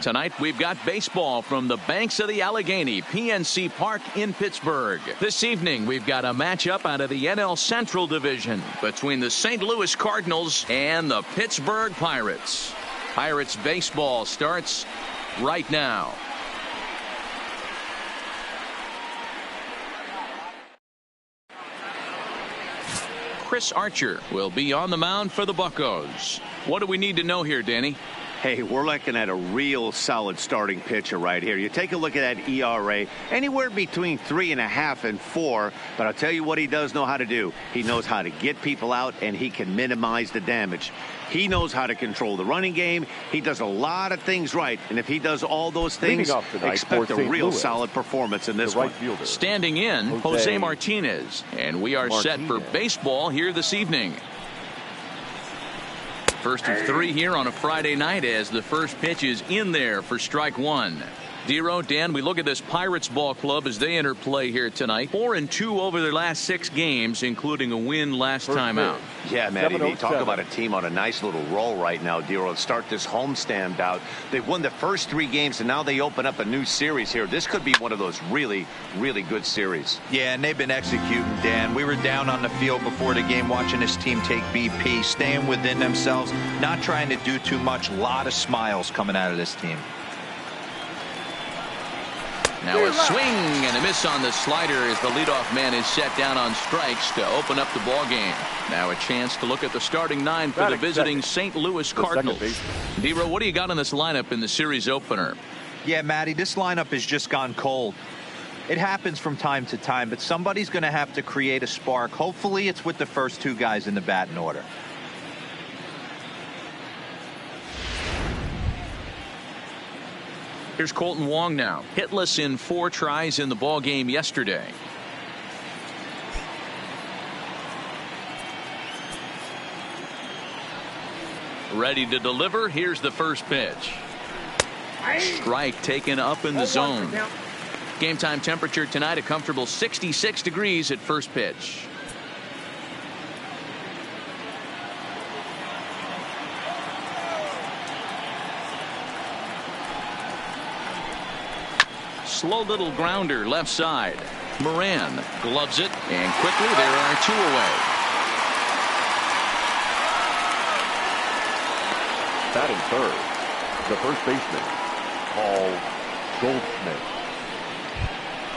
Tonight we've got baseball from the banks of the Allegheny, PNC Park in Pittsburgh. This evening we've got a matchup out of the NL Central Division between the St. Louis Cardinals and the Pittsburgh Pirates. Pirates baseball starts right now. Chris Archer will be on the mound for the Buccos. What do we need to know here, Danny? Hey, we're looking at a real solid starting pitcher right here. You take a look at that ERA, anywhere between 3.5 and 4. But I'll tell you what he does know how to do. He knows how to get people out, and he can minimize the damage. He knows how to control the running game. He does a lot of things right. And if he does all those things, expect a real solid performance in this one. Standing in, Jose Martinez. And we are set for baseball here this evening. First of 3 here on a Friday night as the first pitch is in there for strike 1. Dero, Dan, we look at this Pirates ball club as they enter play here tonight. 4-2 over their last 6 games, including a win last time out. Yeah, Matty, you talk about a team on a nice little roll right now, Dero. To start this homestand out, they've won the first 3 games, and now they open up a new series here. This could be one of those really, really good series. Yeah, and they've been executing, Dan. We were down on the field before the game watching this team take BP, staying within themselves, not trying to do too much. A lot of smiles coming out of this team. Now a swing and a miss on the slider as the leadoff man is set down on strikes to open up the ball game. Now a chance to look at the starting 9 for the visiting St. Louis Cardinals. Dero, what do you got on this lineup in the series opener? Yeah, Matty, this lineup has just gone cold. It happens from time to time, but somebody's going to have to create a spark. Hopefully it's with the first 2 guys in the batting order. Here's Colton Wong now, hitless in 4 tries in the ball game yesterday. Ready to deliver. Here's the first pitch. Strike taken up in the zone. Game time temperature tonight a comfortable 66 degrees at first pitch. Slow little grounder left side. Moran gloves it, and quickly there are 2 away. Batting third, the first baseman, Paul Goldschmidt.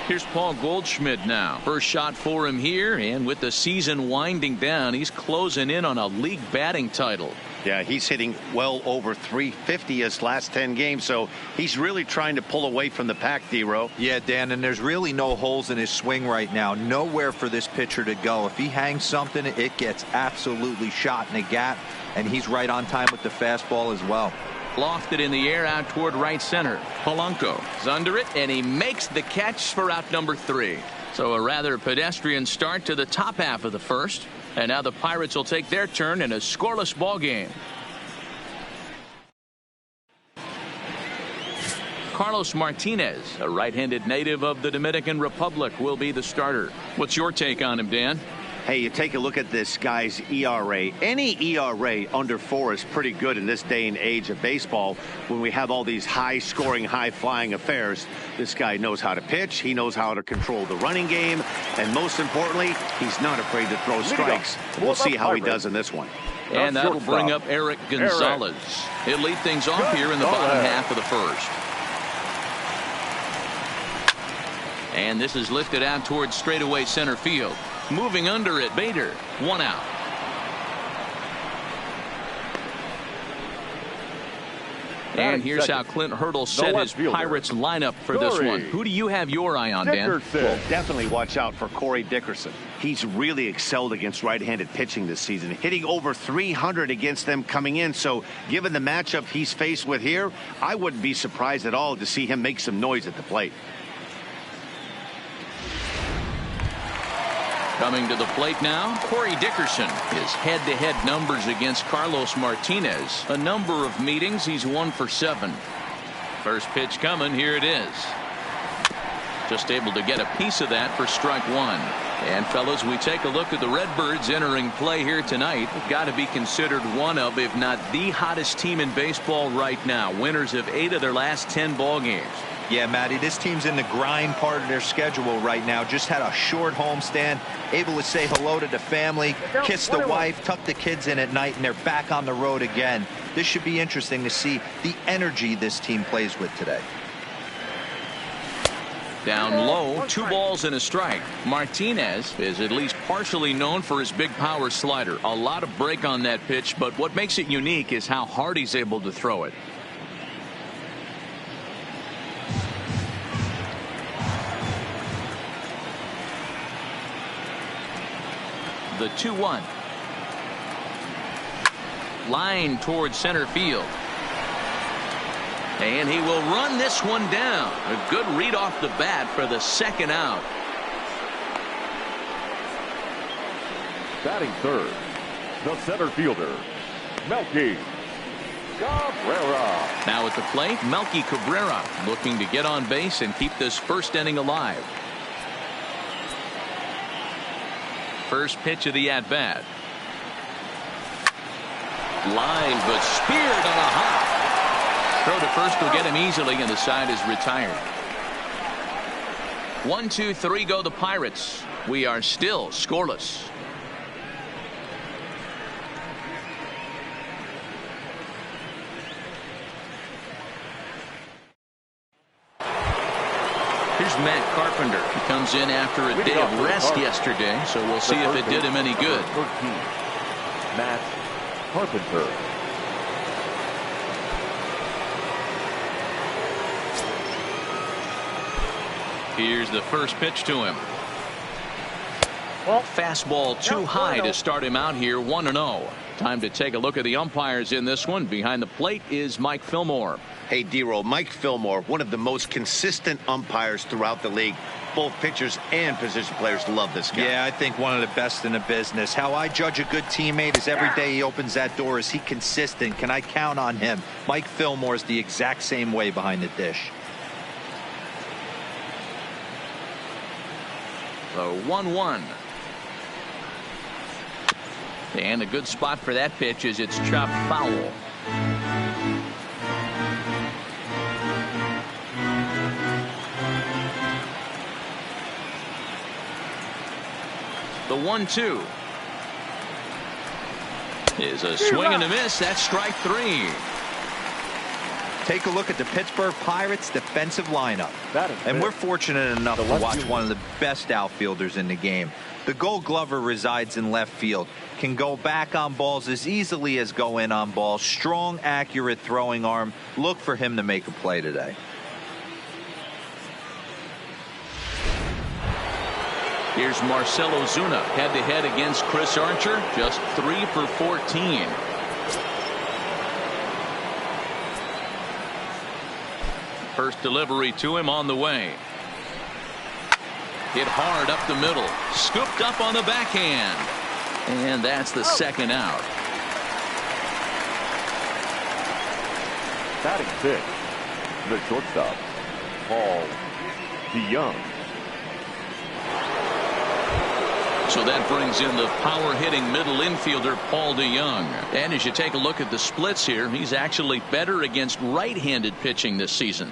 Here's Paul Goldschmidt now. First shot for him here, and with the season winding down, he's closing in on a league batting title. Yeah, he's hitting well over 350 his last 10 games, so he's really trying to pull away from the pack, Dero. Yeah, Dan, and there's really no holes in his swing right now. Nowhere for this pitcher to go. If he hangs something, it gets absolutely shot in the gap, and he's right on time with the fastball as well. Lofted in the air out toward right center. Polanco is under it, and he makes the catch for out number 3. So a rather pedestrian start to the top half of the first. And now the Pirates will take their turn in a scoreless ball game. Carlos Martinez, a right-handed native of the Dominican Republic, will be the starter. What's your take on him, Dan? Hey, you take a look at this guy's ERA. Any ERA under 4 is pretty good in this day and age of baseball when we have all these high-scoring, high-flying affairs. This guy knows how to pitch. He knows how to control the running game. And most importantly, he's not afraid to throw strikes. We'll see how he does in this one. And that'll bring up Eric Gonzalez. He'll lead things off here in the bottom half of the first. And this is lifted out towards straightaway center field. Moving under it, Bader. 1 out. And here's how Clint Hurdle set his Pirates lineup for this one. Who do you have your eye on, Dan? Well, definitely watch out for Corey Dickerson. He's really excelled against right-handed pitching this season, hitting over 300 against them coming in. So given the matchup he's faced with here, I wouldn't be surprised at all to see him make some noise at the plate. Coming to the plate now, Corey Dickerson. His head-to-head numbers against Carlos Martinez. A number of meetings, he's 1 for 7. First pitch coming, here it is. Just able to get a piece of that for strike one. And fellas, we take a look at the Redbirds entering play here tonight. Got to be considered one of, if not the hottest team in baseball right now. Winners of 8 of their last 10 ball games. Yeah, Matty, this team's in the grind part of their schedule right now. Just had a short homestand, able to say hello to the family, kiss the wife, tuck the kids in at night, and they're back on the road again. This should be interesting to see the energy this team plays with today. Down low, 2 balls and a strike. Martinez is at least partially known for his big power slider. A lot of break on that pitch, but what makes it unique is how hard he's able to throw it. The 2-1. Line towards center field. And he will run this one down. A good read off the bat for the second out. Batting third, the center fielder, Melky Cabrera. Now at the plate, Melky Cabrera looking to get on base and keep this first inning alive. First pitch of the at-bat. Line, but speared on a hop. Throw to first will get him easily, and the side is retired. 1-2-3 go the Pirates. We are still scoreless. Here's Matt Carpenter. He comes in after a day of rest yesterday, so we'll see if it did him any good. 13, Matt Carpenter. Here's the first pitch to him. Fastball too high to start him out here, 1-0. Time to take a look at the umpires in this one. Behind the plate is Mike Fillmore. Hey, D-Roll, Mike Fillmore, one of the most consistent umpires throughout the league. Both pitchers and position players love this guy. Yeah, I think one of the best in the business. How I judge a good teammate is every day he opens that door. Is he consistent? Can I count on him? Mike Fillmore is the exact same way behind the dish. The 1-1. And a good spot for that pitch is it's chopped foul. The 1-2 is a swing and a miss. That's strike 3. Take a look at the Pittsburgh Pirates defensive lineup. And we're fortunate enough to watch one of the best outfielders in the game. The Gold Glover resides in left field. Can go back on balls as easily as go in on balls. Strong, accurate throwing arm. Look for him to make a play today. Here's Marcell Ozuna head-to-head against Chris Archer. Just 3 for 14. First delivery to him on the way. Hit hard up the middle. Scooped up on the backhand. And that's the second out. Batting sixth, the shortstop, Paul DeYoung. So that brings in the power-hitting middle infielder, Paul DeYoung. And as you take a look at the splits here, he's actually better against right-handed pitching this season.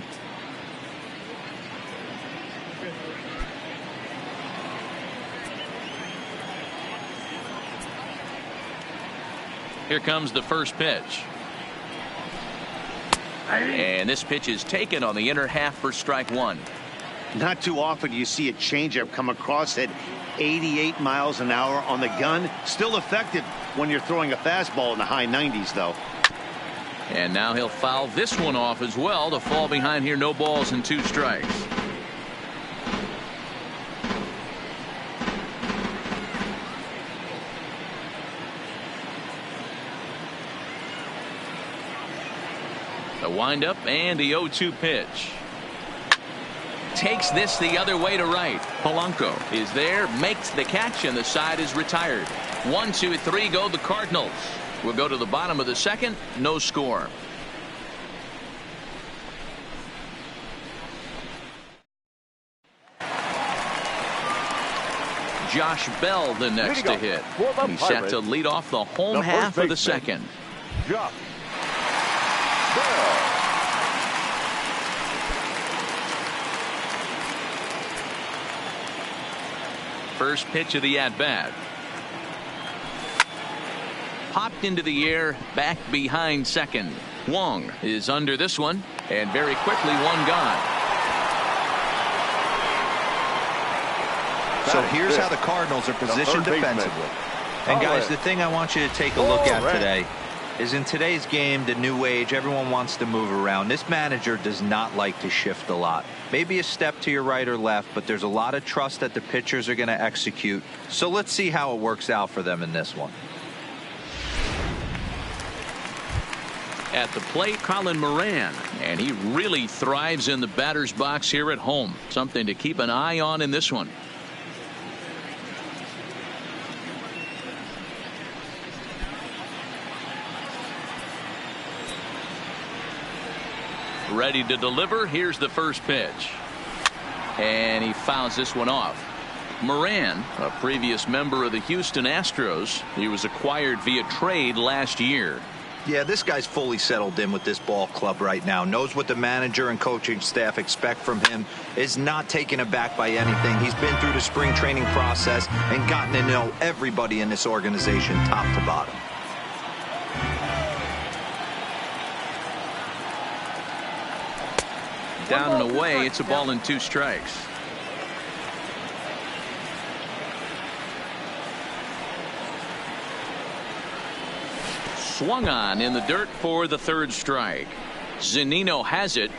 Here comes the first pitch. And this pitch is taken on the inner half for strike 1. Not too often you see a changeup come across at 88 miles an hour on the gun. Still effective when you're throwing a fastball in the high 90s, though. And now he'll foul this one off as well to fall behind here. No balls and 2 strikes. A windup and the 0-2 pitch. Takes this the other way to right. Polanco is there, makes the catch, and the side is retired. 1-2-3 go the Cardinals. We'll go to the bottom of the second. No score. Josh Bell the next to hit. He's set to lead off the home half of the second. Josh Bell. First pitch of the at-bat. Popped into the air, back behind second. Wong is under this one, and very quickly one gone. So here's how the Cardinals are positioned defensively. And guys, the thing I want you to take a look at today is in today's game, the new age, everyone wants to move around. This manager does not like to shift a lot. Maybe a step to your right or left, but there's a lot of trust that the pitchers are going to execute. So let's see how it works out for them in this one. At the plate, Colin Moran, and he really thrives in the batter's box here at home. Something to keep an eye on in this one. Ready to deliver. Here's the first pitch. And he fouls this one off. Moran, a previous member of the Houston Astros. He was acquired via trade last year. Yeah, this guy's fully settled in with this ball club right now. Knows what the manager and coaching staff expect from him. Is not taken aback by anything. He's been through the spring training process and gotten to know everybody in this organization top to bottom. Down and away. It's a ball and 2 strikes. Swung on in the dirt for the 3rd strike. Zunino has it,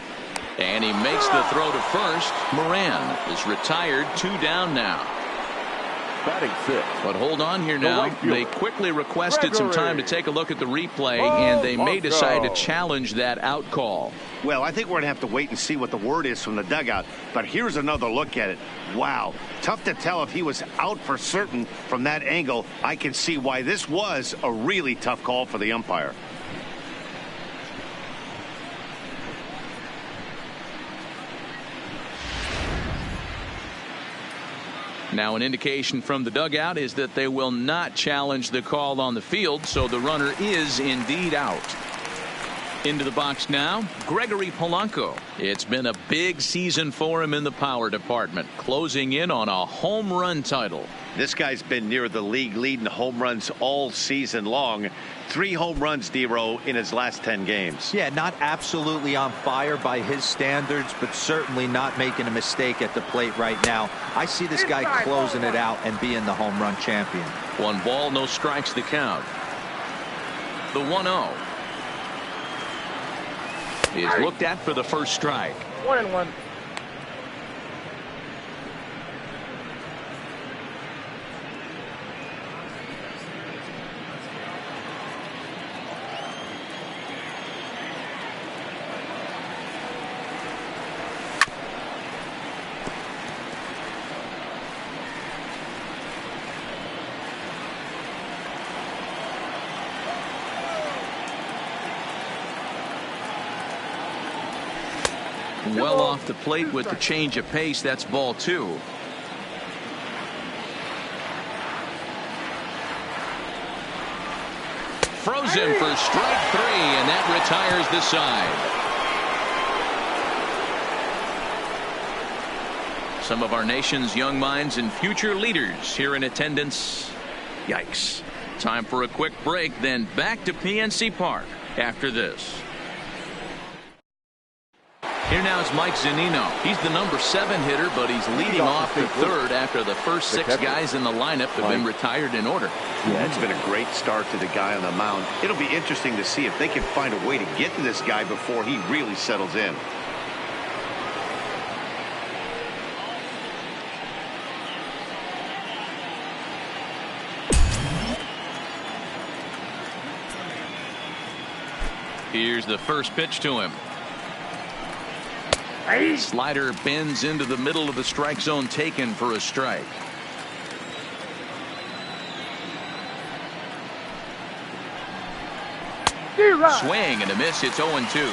and he makes the throw to first. Moran is retired, 2 down now. Batting 6. But hold on here now. They quickly requested some time to take a look at the replay, and they may decide to challenge that out call. Well, I think we're going to have to wait and see what the word is from the dugout. But here's another look at it. Wow. Tough to tell if he was out for certain from that angle. I can see why this was a really tough call for the umpire. Now an indication from the dugout is that they will not challenge the call on the field, so the runner is indeed out. Into the box now, Gregory Polanco. It's been a big season for him in the power department, closing in on a home run title. This guy's been near the league lead in home runs all season long. 3 home runs, D-Row, in his last 10 games. Yeah, not absolutely on fire by his standards, but certainly not making a mistake at the plate right now. I see this guy closing it out and being the home run champion. 1 ball, no strikes the count. The 1-0 is looked at for the first strike. 1-1. Well off the plate with the change of pace. That's ball 2. Froze him for strike 3, and that retires the side. Some of our nation's young minds and future leaders here in attendance. Yikes. Time for a quick break, then back to PNC Park after this. Here now is Mike Zunino. He's the number 7 hitter, but he's leading off the 3rd after the first 6 guys in the lineup have been retired in order. Yeah, it's been a great start to the guy on the mound. It'll be interesting to see if they can find a way to get to this guy before he really settles in. Here's the first pitch to him. Slider bends into the middle of the strike zone, taken for a strike. Swing and a miss. It's 0-2.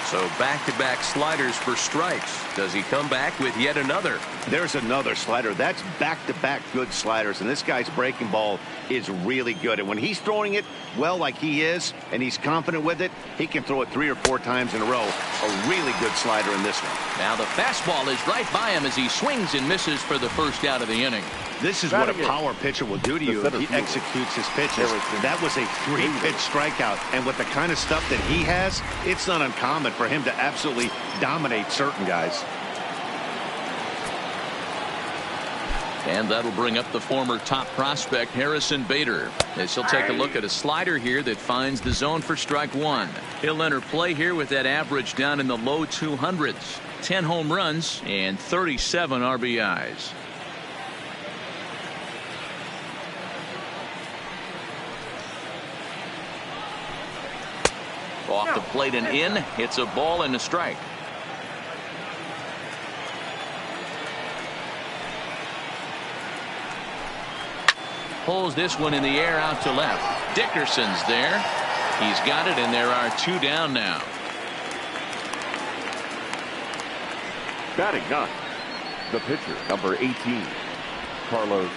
So back-to-back sliders for strikes. Does he come back with yet another? There's another slider. That's back-to-back good sliders, and this guy's breaking ball is really good. And when he's throwing it well like he is, and he's confident with it, he can throw it 3 or 4 times in a row. A really good slider in this one. Now the fastball is right by him as he swings and misses for the first out of the inning. This is what a power pitcher will do to you if he executes his pitches. That was a 3-pitch strikeout, and with the kind of stuff that he has, it's not uncommon for him to absolutely dominate certain guys. And that'll bring up the former top prospect Harrison Bader, as he'll take a look at a slider here that finds the zone for strike one. He'll enter play here with that average down in the low 200s. 10 home runs and 37 RBIs. Off the plate and in. It's a ball and a strike. Pulls this one in the air out to left. Dickerson's there. He's got it, and there are 2 down now. Batting ninth, the pitcher, number 18, Carlos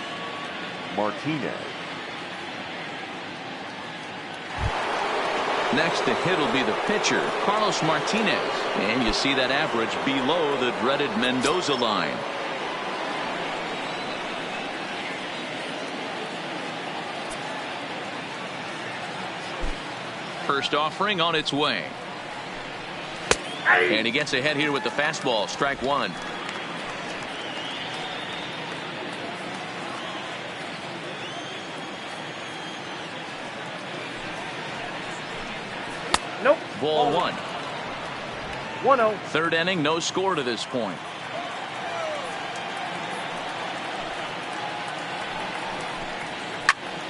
Martinez. Next to hit will be the pitcher, Carlos Martinez. And you see that average below the dreaded Mendoza line. First offering on its way. And he gets ahead here with the fastball. Strike one. Nope. Ball one. 1-0. Third inning, no score to this point.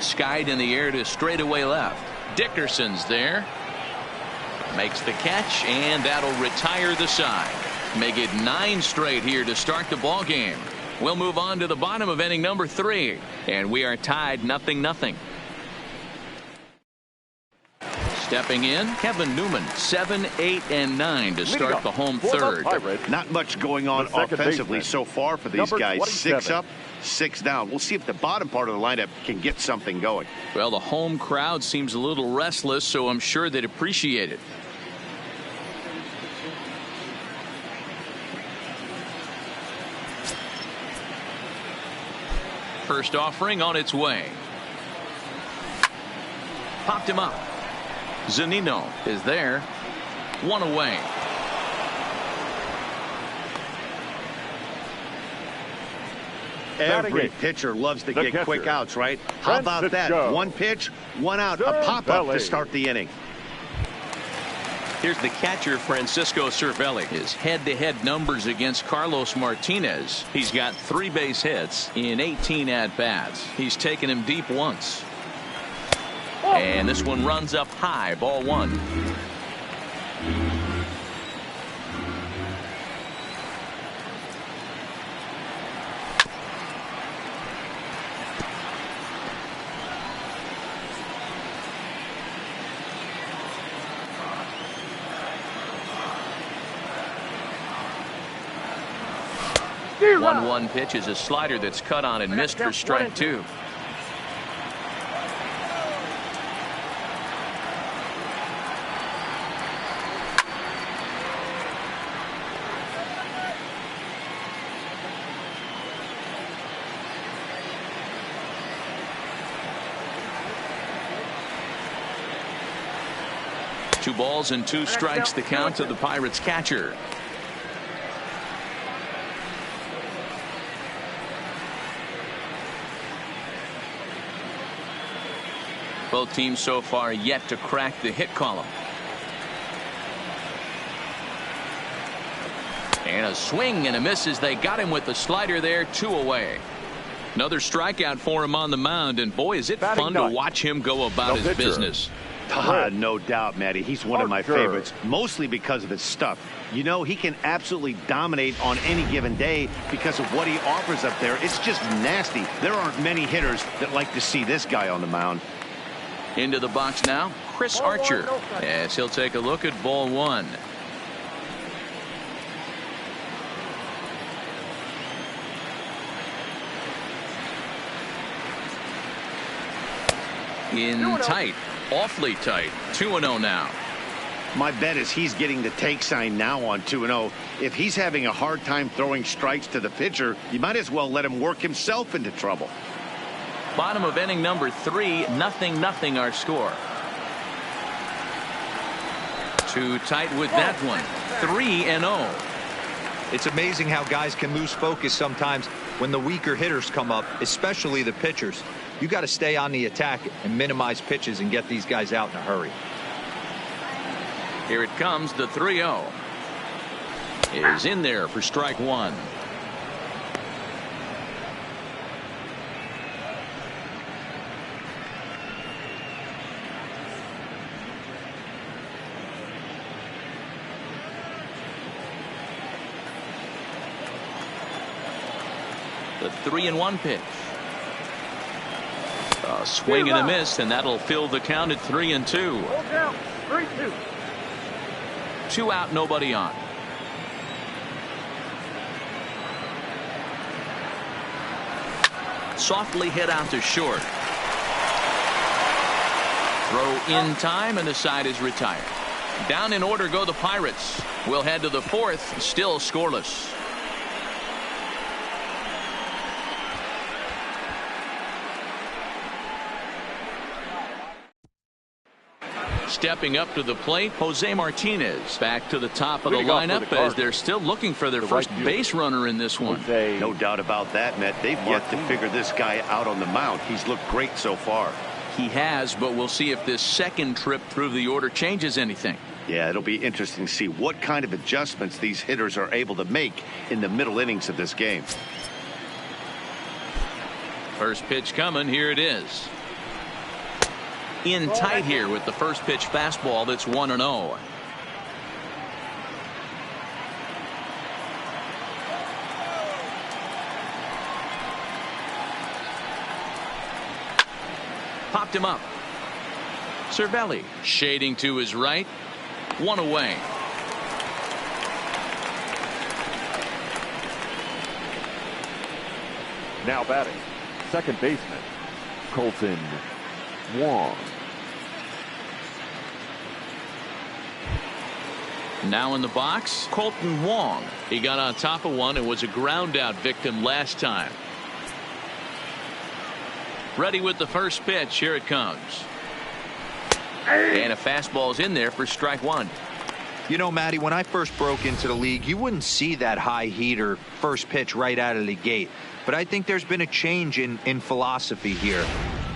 Skied in the air to straightaway left. Dickerson's there. Makes the catch, and that'll retire the side. Make it 9 straight here to start the ball game. We'll move on to the bottom of inning number 3, and we are tied 0-0. Stepping in, Kevin Newman, 7, 8, and 9 to start the home third. Not much going on offensively so far for these guys. 6 up, 6 down. We'll see if the bottom part of the lineup can get something going. Well, the home crowd seems a little restless, so I'm sure they'd appreciate it. First offering on its way. Popped him up. Zunino is there. 1 away. Every pitcher loves to get quick outs, right? How about that? 1 pitch, 1 out, a pop-up to start the inning. Here's the catcher, Francisco Cervelli. His head-to-head numbers against Carlos Martinez. He's got 3 base hits in 18 at-bats. He's taken him deep once. And this one runs up high. Ball 1. The 1-1 pitch is a slider that's cut on and missed for strike 2. Two balls and 2 strikes the count to the Pirates catcher. Both teams so far yet to crack the hit column. And a swing and a miss as they got him with the slider there. 2 away. Another strikeout for him on the mound, and boy, is it fun to watch him go about his business. No doubt, Matty. He's one of my favorites, mostly because of his stuff. You know, he can absolutely dominate on any given day because of what he offers up there. It's just nasty. There aren't many hitters that like to see this guy on the mound. Into the box now, Chris Archer, as he'll take a look at ball 1. In tight, awfully tight. 2-0 now. My bet is he's getting the take sign now on 2-0. If he's having a hard time throwing strikes to the pitcher, you might as well let him work himself into trouble. Bottom of inning number 3, 0-0 our score. Too tight with that one. 3-0. It's amazing how guys can lose focus sometimes when the weaker hitters come up, especially the pitchers. You got to stay on the attack and minimize pitches and get these guys out in a hurry. Here it comes, the 3-0. Is in there for strike one. The 3-1 pitch. A swing and a miss, and that'll fill the count at 3-2. 3-2. 2 out, nobody on. Softly hit out to short. Throw in time, and the side is retired. Down in order go the Pirates. We'll head to the 4th, still scoreless. Stepping up to the plate, Jose Martinez. Back to the top of the lineup as they're still looking for their first base runner in this one. No doubt about that, Matt. They've yet to figure this guy out on the mound. He's looked great so far. He has, but we'll see if this second trip through the order changes anything. Yeah, it'll be interesting to see what kind of adjustments these hitters are able to make in the middle innings of this game. First pitch coming. Here it is. In tight here with the first pitch fastball that's 1-0. Popped him up. Cervelli shading to his right. 1 away. Now batting, second baseman, Colton Wong. Now in the box, Colton Wong. He got on top of one and was a ground out victim last time. Ready with the first pitch. Here it comes. And a fastball's in there for strike one. You know, Matty, when I first broke into the league, you wouldn't see that high heater first pitch right out of the gate. But I think there's been a change in philosophy here.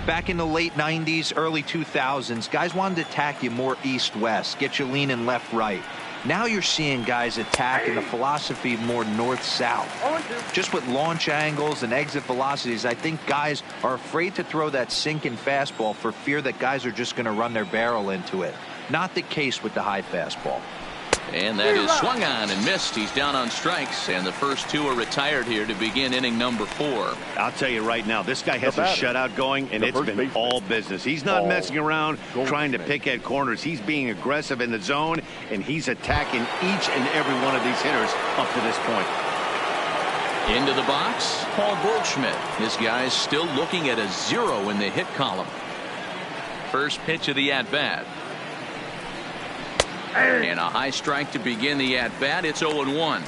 Back in the late 90s, early 2000s, guys wanted to attack you more east-west, get you leaning left-right. Now you're seeing guys attack in the philosophy more north-south. Just with launch angles and exit velocities, I think guys are afraid to throw that sinking fastball for fear that guys are just going to run their barrel into it. Not the case with the high fastball. And that is swung on and missed. He's down on strikes, and the first two are retired here to begin inning number 4. I'll tell you right now, this guy has a shutout going, and it's been all business. He's not messing around trying to pick at corners. He's being aggressive in the zone, and he's attacking each and every one of these hitters up to this point. Into the box, Paul Goldschmidt. His guy's still looking at a 0 in the hit column. First pitch of the at-bat. And a high strike to begin the at-bat. It's 0-1.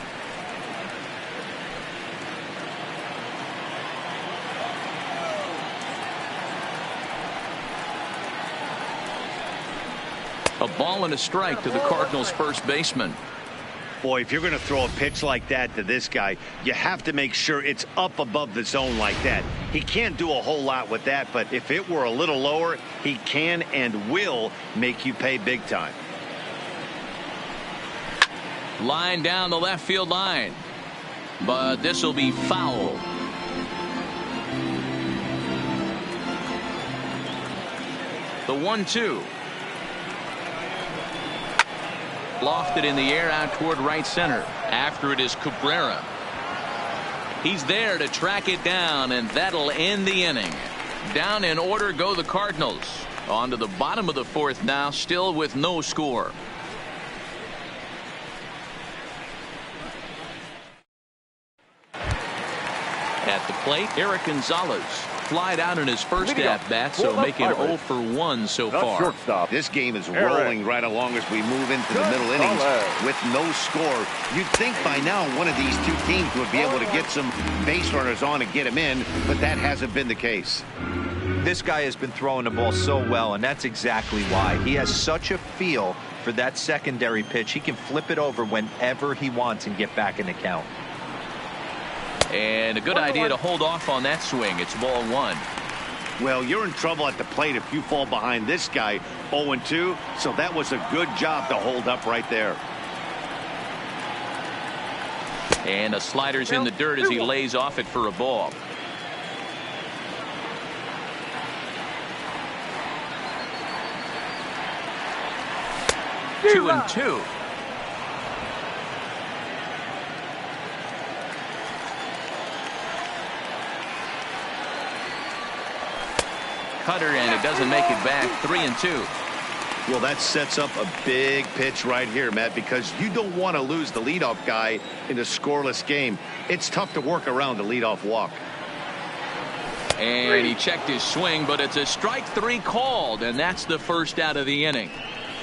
A ball and a strike to the Cardinals' first baseman. Boy, if you're going to throw a pitch like that to this guy, you have to make sure it's up above the zone like that. He can't do a whole lot with that, but if it were a little lower, he can and will make you pay big time. Line down the left field line, but this will be foul. The 1-2. Lofted in the air out toward right center. After it is Cabrera. He's there to track it down, and that'll end the inning. Down in order go the Cardinals. On to the bottom of the 4th now, still with no score. At the plate, Eric Gonzalez. flied out in his first at-bat, so making 0 for 1 so far. Shortstop. This game is rolling right along as we move into the middle innings with no score. You'd think by now one of these two teams would be able to get some base runners on and get him in, but that hasn't been the case. This guy has been throwing the ball so well, and that's exactly why. He has such a feel for that secondary pitch. He can flip it over whenever he wants and get back in the count. And a good idea to hold off on that swing. It's ball 1. Well, you're in trouble at the plate if you fall behind this guy 0-2, so that was a good job to hold up right there. And a slider's in the dirt as he lays off it for a ball. Two and two. Cutter, and it doesn't make it back. 3-2. Well, that sets up a big pitch right here, Matt, because you don't want to lose the leadoff guy in a scoreless game. It's tough to work around the leadoff walk. And he checked his swing, but it's a strike 3 called, and that's the first out of the inning.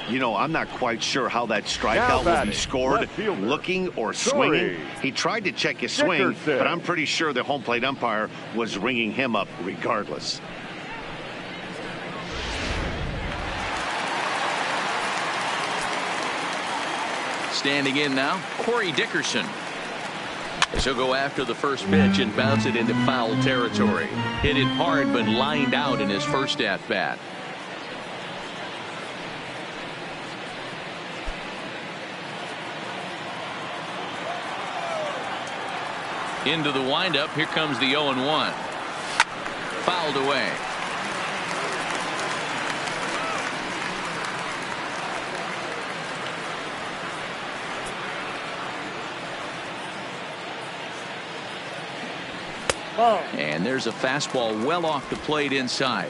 You know, I'm not quite sure how that strikeout will be scored, looking or swinging. He tried to check his swing, but I'm pretty sure the home plate umpire was ringing him up regardless. Standing in now, Corey Dickerson. As he'll go after the first pitch and bounce it into foul territory. Hit it hard, but lined out in his first at-bat. Into the windup. Here comes the 0-1. Fouled away. And there's a fastball well off the plate inside.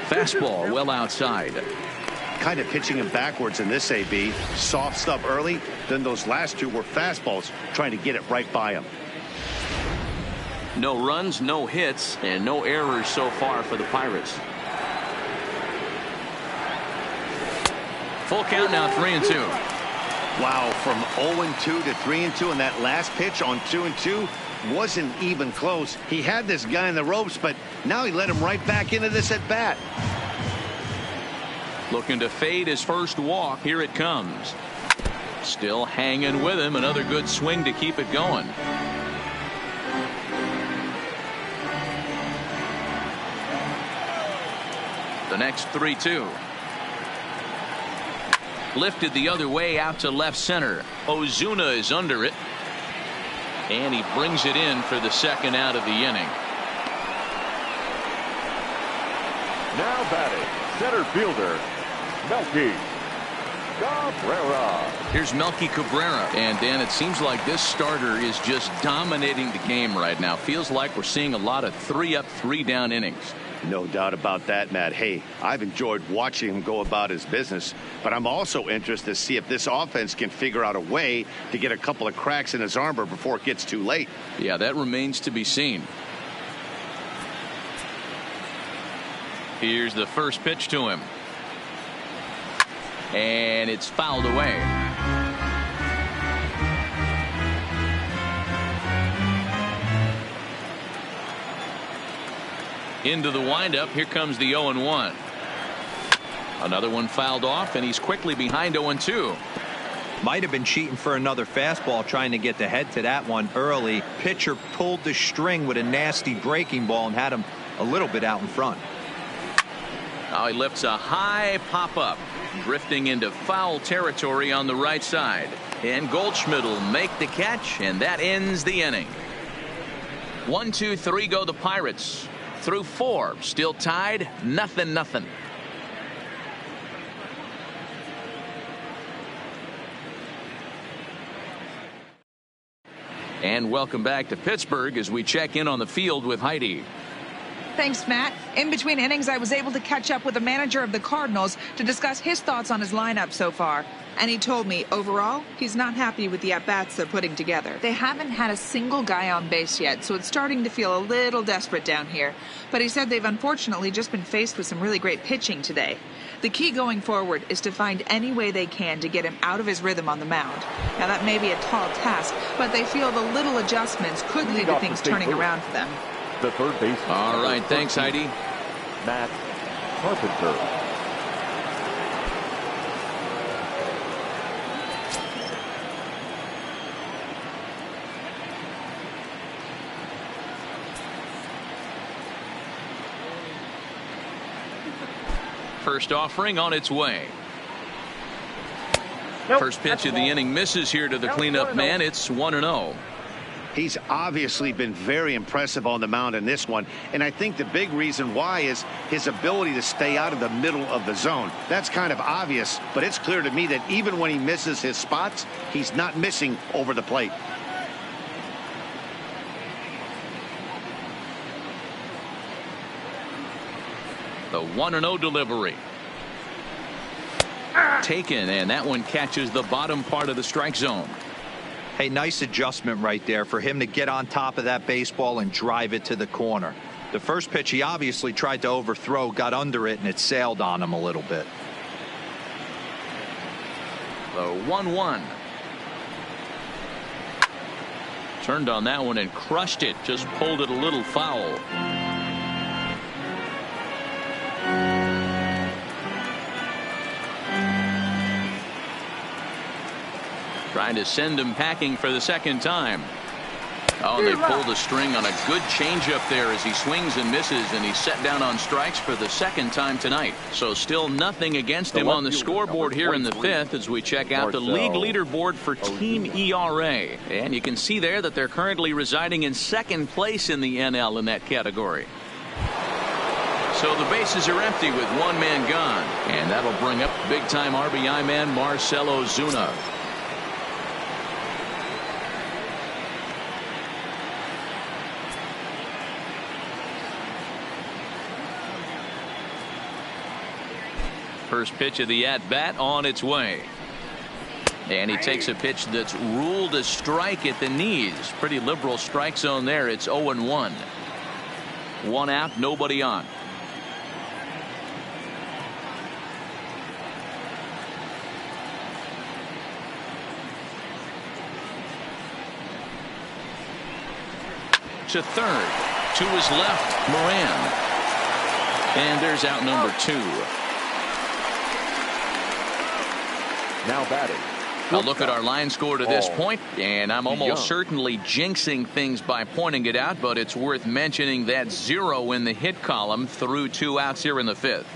Fastball well outside. Kind of pitching him backwards in this AB. Soft stuff early, then those last two were fastballs trying to get it right by him. No runs, no hits, and no errors so far for the Pirates. Full count now, 3-2. Wow, from 0-2 to 3-2, and that last pitch on 2-2 wasn't even close. He had this guy in the ropes, but now he let him right back into this at bat. Looking to fade his first walk. Here it comes. Still hanging with him. Another good swing to keep it going. The next 3-2. Lifted the other way out to left center. Ozuna is under it. And he brings it in for the second out of the inning. Now batting, center fielder, Melky Cabrera. Here's Melky Cabrera. And Dan, it seems like this starter is just dominating the game right now. Feels like we're seeing a lot of 3-up, 3-down innings. No doubt about that, Matt. Hey, I've enjoyed watching him go about his business, but I'm also interested to see if this offense can figure out a way to get a couple of cracks in his armor before it gets too late. Yeah, that remains to be seen. Here's the first pitch to him. And it's fouled away. Into the windup. Here comes the 0-1. Another one fouled off, and he's quickly behind 0-2. Might have been cheating for another fastball, trying to get the head to that one early. Pitcher pulled the string with a nasty breaking ball and had him a little bit out in front. Now he lifts a high pop-up, drifting into foul territory on the right side. And Goldschmidt will make the catch, and that ends the inning. 1, 2, 3 go the Pirates. Through 4, still tied, 0-0. And welcome back to Pittsburgh as we check in on the field with Heidi. Thanks, Matt. In between innings, I was able to catch up with the manager of the Cardinals to discuss his thoughts on his lineup so far. And he told me, overall, he's not happy with the at-bats they're putting together. They haven't had a single guy on base yet, so it's starting to feel a little desperate down here. But he said they've unfortunately just been faced with some really great pitching today. The key going forward is to find any way they can to get him out of his rhythm on the mound. Now, that may be a tall task, but they feel the little adjustments could lead to things turning around for them. The third baseman. All right, thanks, Heidi. Matt Carpenter. First offering on its way. Nope, First pitch of the inning misses here to the cleanup man. It's 1-0. He's obviously been very impressive on the mound in this one, and I think the big reason why is his ability to stay out of the middle of the zone. That's kind of obvious, but it's clear to me that even when he misses his spots, he's not missing over the plate. The 1-0 delivery. Taken, and that one catches the bottom part of the strike zone. Hey, nice adjustment right there for him to get on top of that baseball and drive it to the corner. The first pitch he obviously tried to overthrow, got under it, and it sailed on him a little bit. The 1-1. Turned on that one and crushed it. Just pulled it a little foul. Trying to send him packing for the second time. Oh, and they pulled a string on a good changeup there as he swings and misses, and he's set down on strikes for the second time tonight. So still nothing against him on the scoreboard here in the fifth as we check out the league leaderboard for team ERA. And you can see there that they're currently residing in second place in the NL in that category. So the bases are empty with one man gone, and that'll bring up big-time RBI man Marcell Ozuna. First pitch of the at-bat on its way. And he takes a pitch that's ruled a strike at the knees. Pretty liberal strike zone there. It's 0-1. One out, nobody on. To third. To his left, Moran. And there's out number 2. Now batting. A look at our line score to this point, and I'm almost certainly jinxing things by pointing it out, but it's worth mentioning that 0 in the hit column through 2 outs here in the fifth.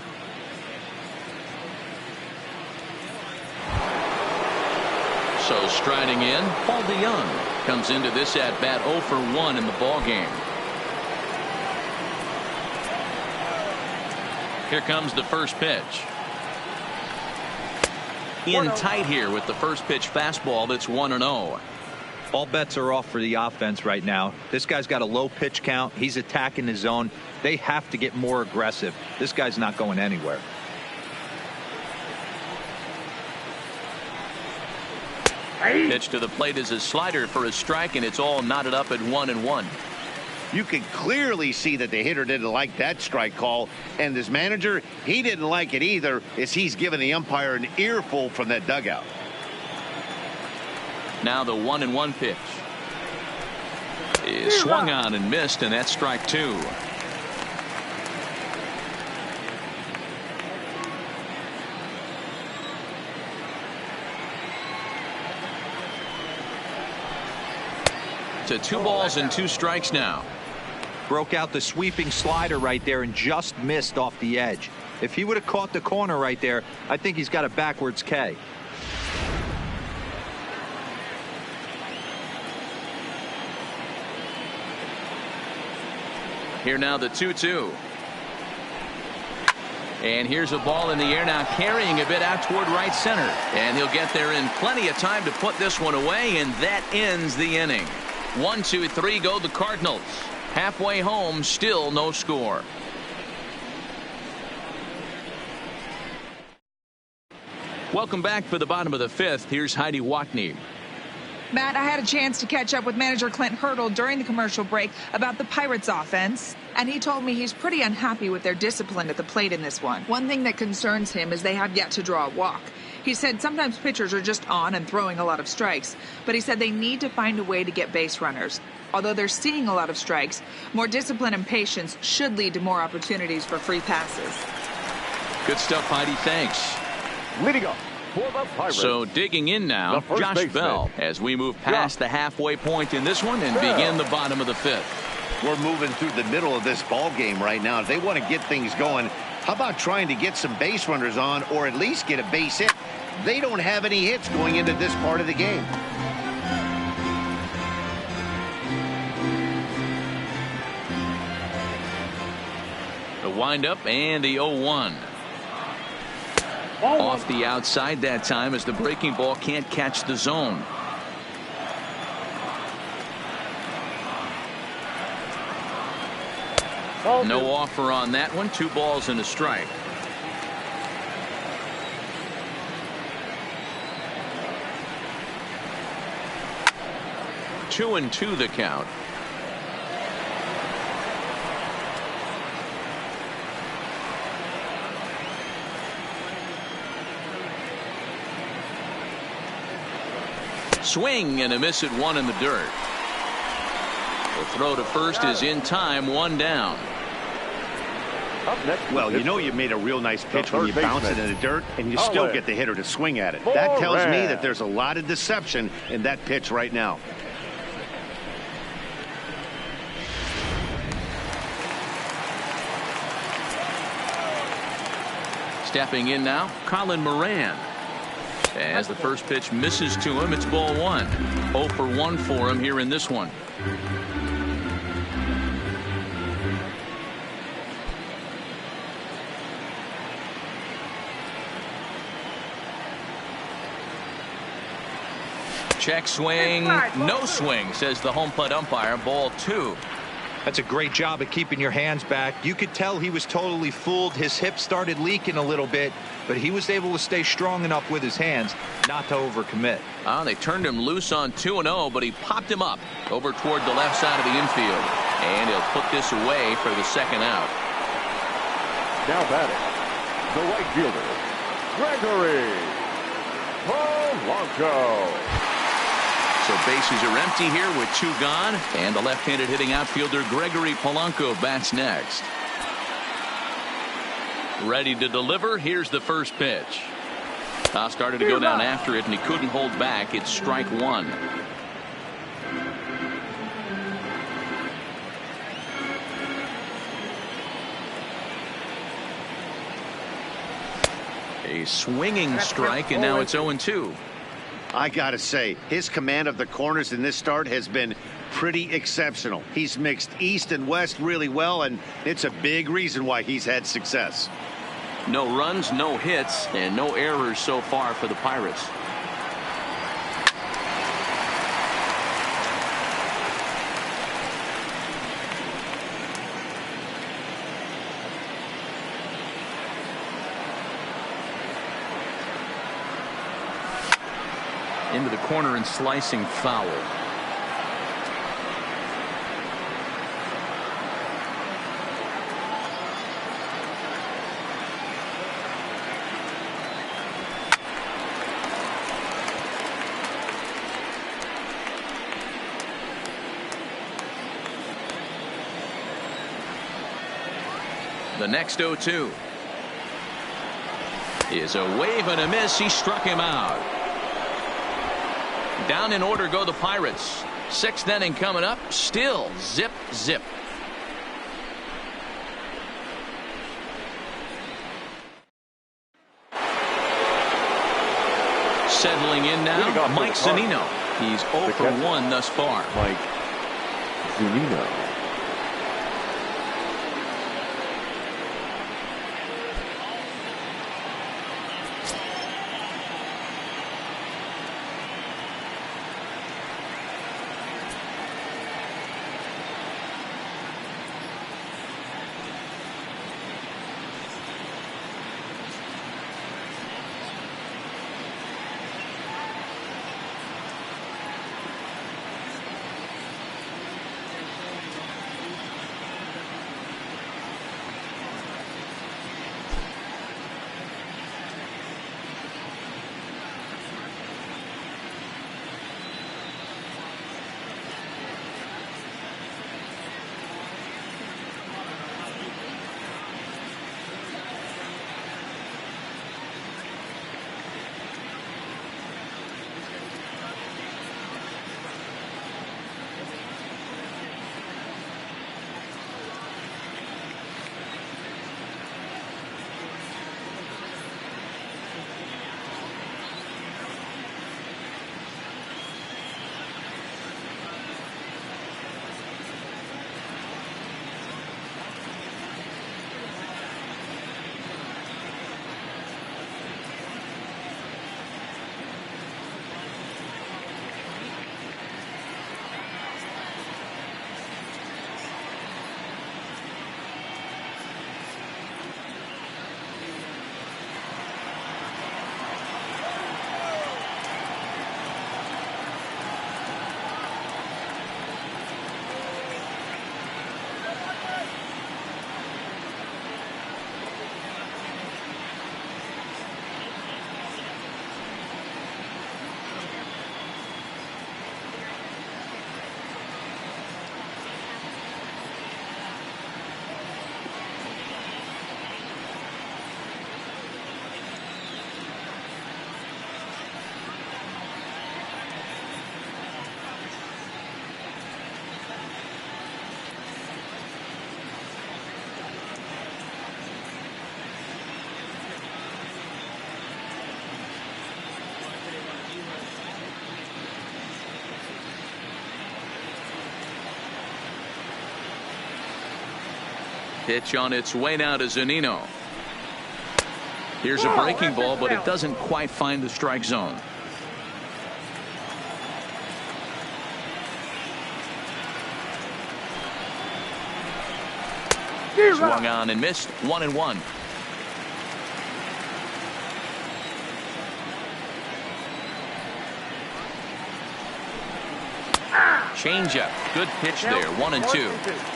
So striding in, Paul DeYoung comes into this at bat 0 for 1 in the ball game. Here comes the first pitch. In tight here with the first pitch fastball. That's 1-0. All bets are off for the offense right now. This guy's got a low pitch count. He's attacking the zone. They have to get more aggressive. This guy's not going anywhere. Pitch to the plate is a slider for a strike, and it's all knotted up at 1-1. You can clearly see that the hitter didn't like that strike call, and this manager, he didn't like it either, as he's giving the umpire an earful from that dugout. Now the 1-1 pitch is swung on and missed, and that's strike 2. To 2 balls and 2 strikes now. Broke out the sweeping slider right there and just missed off the edge. If he would have caught the corner right there, I think he's got a backwards K. Here now the 2-2. And here's a ball in the air now, carrying a bit out toward right center. And he'll get there in plenty of time to put this one away, and that ends the inning. 1, 2, 3 go the Cardinals. Halfway home, still no score. Welcome back for the bottom of the fifth. Here's Heidi Watney. Matt, I had a chance to catch up with manager Clint Hurdle during the commercial break about the Pirates offense, and he told me he's pretty unhappy with their discipline at the plate in this one. One thing that concerns him is they have yet to draw a walk. He said sometimes pitchers are just on and throwing a lot of strikes, but he said they need to find a way to get base runners. Although they're seeing a lot of strikes, more discipline and patience should lead to more opportunities for free passes. Good stuff, Heidi. Thanks. Leading up for the Pirates. So digging in now, Josh Bell, as we move past the halfway point in this one and begin the bottom of the fifth. We're moving through the middle of this ball game right now. If they want to get things going, how about trying to get some base runners on or at least get a base hit? They don't have any hits going into this part of the game. The windup and the 0-1. Off the outside that time as the breaking ball can't catch the zone. No offer on that one. 2 balls and a strike. Two and 2 the count. Swing and a miss at 1 in the dirt. The throw to first is in time, 1 down. Well, you know you made a real nice pitch when you bounce it in the dirt and you still get the hitter to swing at it. That tells me that there's a lot of deception in that pitch right now. Stepping in now, Colin Moran. As the first pitch misses to him, it's ball 1. 0 for 1 for him here in this one. Check swing, no swing, says the home plate umpire. Ball 2. That's a great job of keeping your hands back. You could tell he was totally fooled. His hip started leaking a little bit, but he was able to stay strong enough with his hands not to overcommit. They turned him loose on 2-0, but he popped him up over toward the left side of the infield. And he'll put this away for the second out. Now batting, the right fielder, Gregory Polanco. So bases are empty here with 2 gone, and the left-handed hitting outfielder Gregory Polanco bats next. Ready to deliver. Here's the first pitch. Started to go down after it, and he couldn't hold back. It's strike 1. A swinging strike, and now it's 0-2. I got to say, his command of the corners in this start has been pretty exceptional. He's mixed east and west really well, and it's a big reason why he's had success. No runs, no hits, and no errors so far for the Pirates. Into the corner and slicing foul. The next 0-2 is a wave and a miss. He struck him out. Down in order go the Pirates. 6th inning coming up. Still zip, zip. Settling in now, Mike Zunino. He's 0 for 1 thus far. Mike Zunino. Pitch on its way now to Zunino. Here's a breaking ball, but it doesn't quite find the strike zone. Swung on and missed. 1-1. Changeup. Good pitch there. 1-2.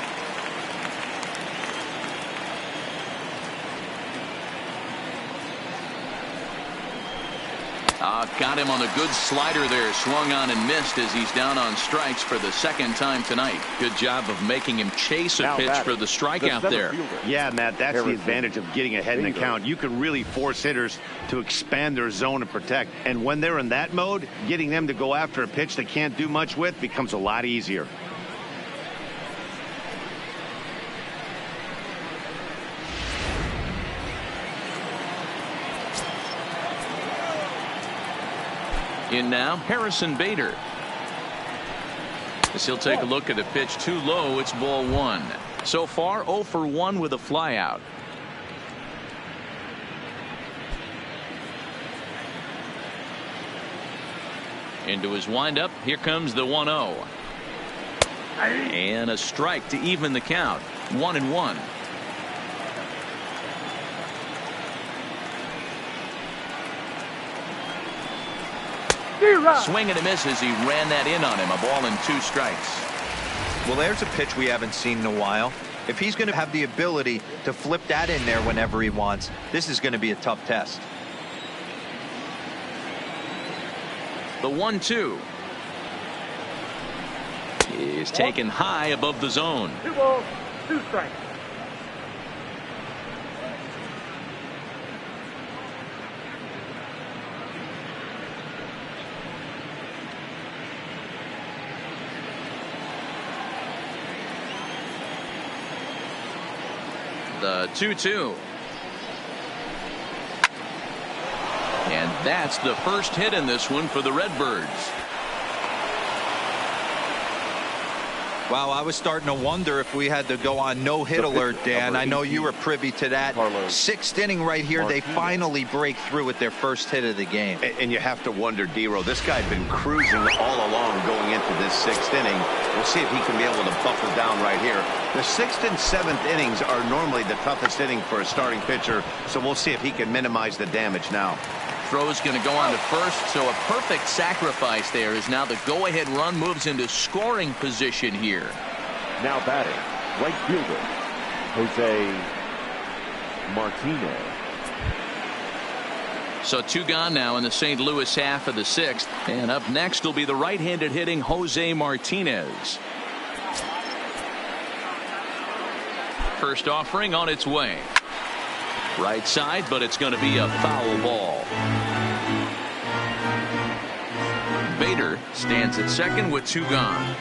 Got him on a good slider there. Swung on and missed as he's down on strikes for the second time tonight. Good job of making him chase a pitch for the strikeout there. Yeah, Matt, that's the advantage of getting ahead in the count. You can really force hitters to expand their zone and protect. And when they're in that mode, getting them to go after a pitch they can't do much with becomes a lot easier. In now, Harrison Bader. As he'll take a look at a pitch too low, it's ball 1. So far, 0 for 1 with a flyout. Into his windup, here comes the 1-0. And a strike to even the count. 1-1. Swing and a miss as he ran that in on him. A ball and 2 strikes. Well, there's a pitch we haven't seen in a while. If he's going to have the ability to flip that in there whenever he wants, this is going to be a tough test. The 1-2 is taken high above the zone. 2 balls, 2 strikes. The 2-2. And that's the first hit in this one for the Redbirds. Wow, I was starting to wonder if we had to go on no-hit alert, Dan. I know you were privy to that. 6th inning right here, they finally break through with their first hit of the game. And you have to wonder, D-Row, this guy's been cruising all along going into this 6th inning. We'll see if he can be able to buckle down right here. The 6th and 7th innings are normally the toughest inning for a starting pitcher, so we'll see if he can minimize the damage now. Throw's going to go on to first, so a perfect sacrifice there as now the go-ahead run moves into scoring position here. Now batting, right fielder, Jose Martinez. So 2 gone now in the St. Louis half of the 6th. And up next will be the right-handed hitting Jose Martinez. First offering on its way. Right side, but it's going to be a foul ball. Bader stands at second with 2 gone.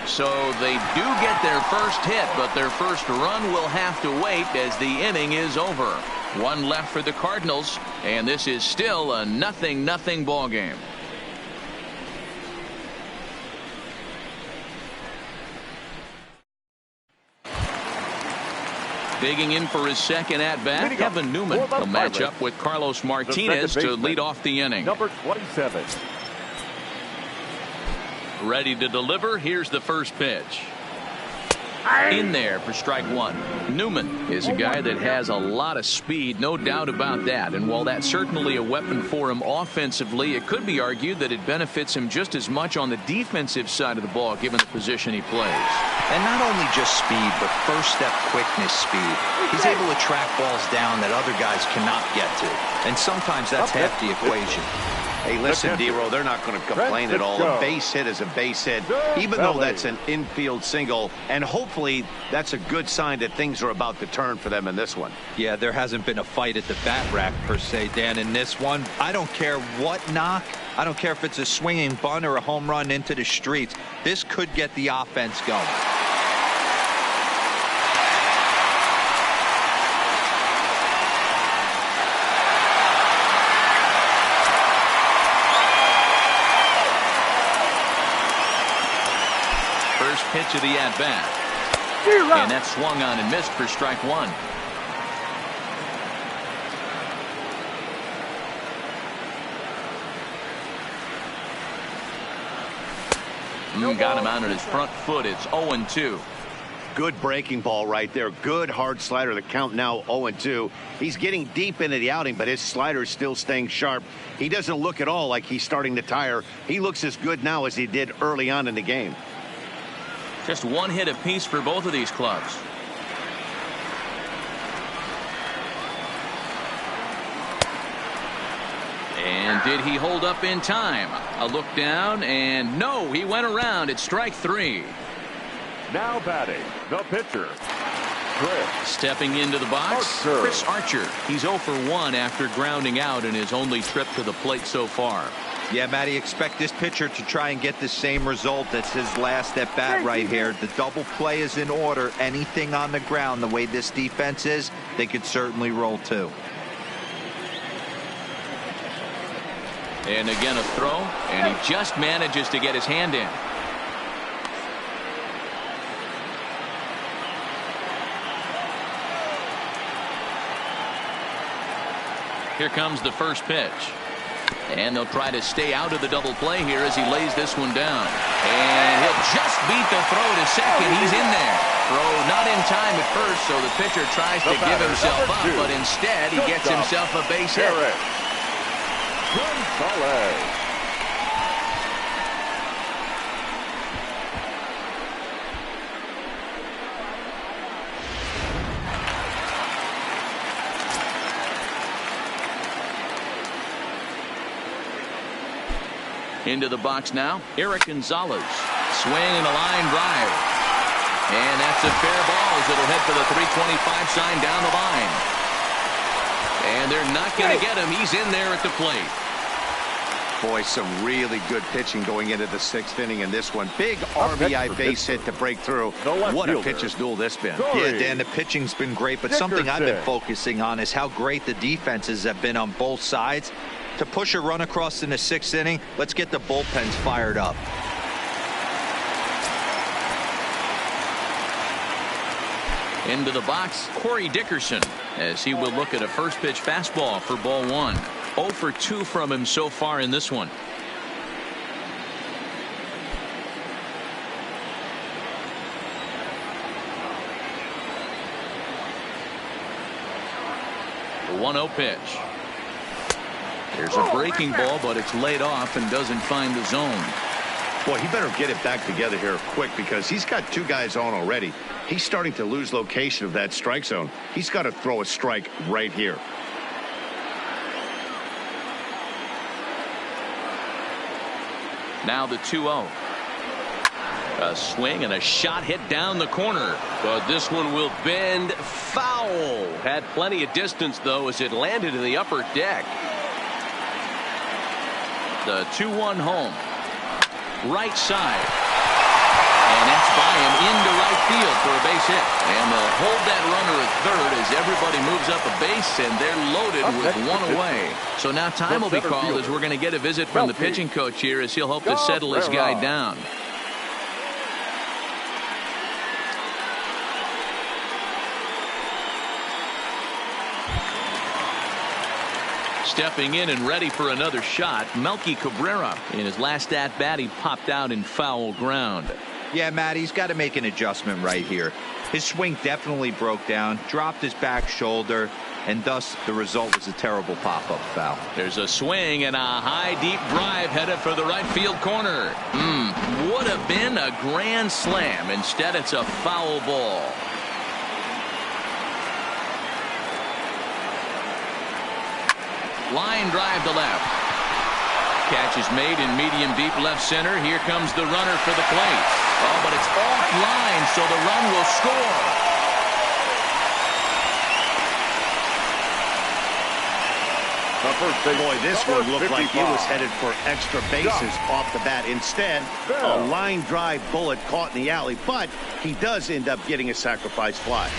So they do get their first hit, but their first run will have to wait as the inning is over. 1 left for the Cardinals, and this is still a 0-0 ball game. Digging in for his second at-bat, Kevin Newman will match up with Carlos Martinez to lead off the inning. Number 27. Ready to deliver. Here's the first pitch. In there for strike 1. Newman is a guy that has a lot of speed, no doubt about that. And while that's certainly a weapon for him offensively, it could be argued that it benefits him just as much on the defensive side of the ball, given the position he plays. And not only just speed, but first step quickness speed. He's able to track balls down that other guys cannot get to. And sometimes that's half the equation. Hey, listen, D-Row, they're not going to complain at all. A base hit is a base hit, even though that's an infield single. And hopefully that's a good sign that things are about to turn for them in this one. Yeah, there hasn't been a fight at the bat rack, per se, Dan, in this one. I don't care what knock. I don't care if it's a swinging bunt or a home run into the streets. This could get the offense going. first pitch of the at-bat. And that swung on and missed for strike one. Got him out on his front foot. It's 0-2. Good breaking ball right there. Good hard slider. The count now 0-2. He's getting deep into the outing, but his slider is still staying sharp. He doesn't look at all like he's starting to tire. He looks as good now as he did early on in the game. Just one hit apiece for both of these clubs. And did he hold up in time? A look down, and no, he went around. It's strike three. Now batting, the pitcher, Chris. Stepping into the box, Archer. Chris Archer. He's 0 for 1 after grounding out in his only trip to the plate so far. Yeah, Matty, expect this pitcher to try and get the same result as his last at bat right here. The double play is in order. Anything on the ground, the way this defense is, they could certainly roll too. And again a throw, and he just manages to get his hand in. Here comes the first pitch. And they'll try to stay out of the double play here as he lays this one down. And he'll just beat the throw to second. He's in there. Throw not in time at first, so the pitcher tries to give himself up, but instead he gets himself a base hit. Gonzalez. Into the box now, Eric Gonzalez. Swing and a line drive. And that's a fair ball as it'll head for the 325 sign down the line. And they're not going to get him. He's in there at the plate. Boy, some really good pitching going into the 6th inning in this one. Big RBI base hit to break through. What a pitcher's duel this been. Yeah, Dan, the pitching's been great, but something I've been focusing on is how great the defenses have been on both sides. To push a run across in the 6th inning, let's get the bullpens fired up. Into the box, Corey Dickerson, as he will look at a first pitch fastball for ball one. 0 for 2 from him so far in this one. The 1-0 pitch. There's a breaking ball, but it's laid off and doesn't find the zone. Boy, he better get it back together here quick because he's got 2 guys on already. He's starting to lose location of that strike zone. He's got to throw a strike right here. Now the 2-0. A swing and a shot hit down the corner. But this one will bend foul. Had plenty of distance, though, as it landed in the upper deck. The 2-1 home. Right side. And that's by him into right field for a base hit. And they'll hold that runner at third as everybody moves up a base, and they're loaded with one away. So now time will be called as we're going to get a visit from the pitching coach here as he'll hope to settle his guy down. Stepping in and ready for another shot, Melky Cabrera. In his last at-bat, he popped out in foul ground. Yeah, Matt, he's got to make an adjustment right here. His swing definitely broke down, dropped his back shoulder, and thus the result was a terrible pop-up foul. There's a swing and a high, deep drive headed for the right field corner. Would have been a grand slam. Instead, it's a foul ball. Line drive to left. Catch is made in medium deep left center. Here comes the runner for the plate. Oh, but it's offline, so the run will score. Boy, this one looked like he was headed for extra bases off the bat. Instead, a line drive bullet caught in the alley, but he does end up getting a sacrifice fly.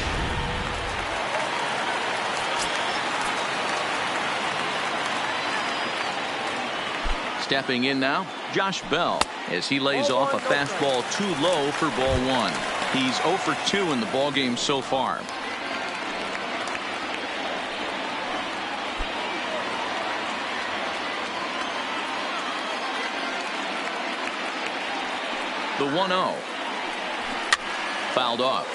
Stepping in now, Josh Bell, as he lays off a fastball too low for ball one. He's 0 for 2 in the ballgame so far. The 1-0. Fouled off.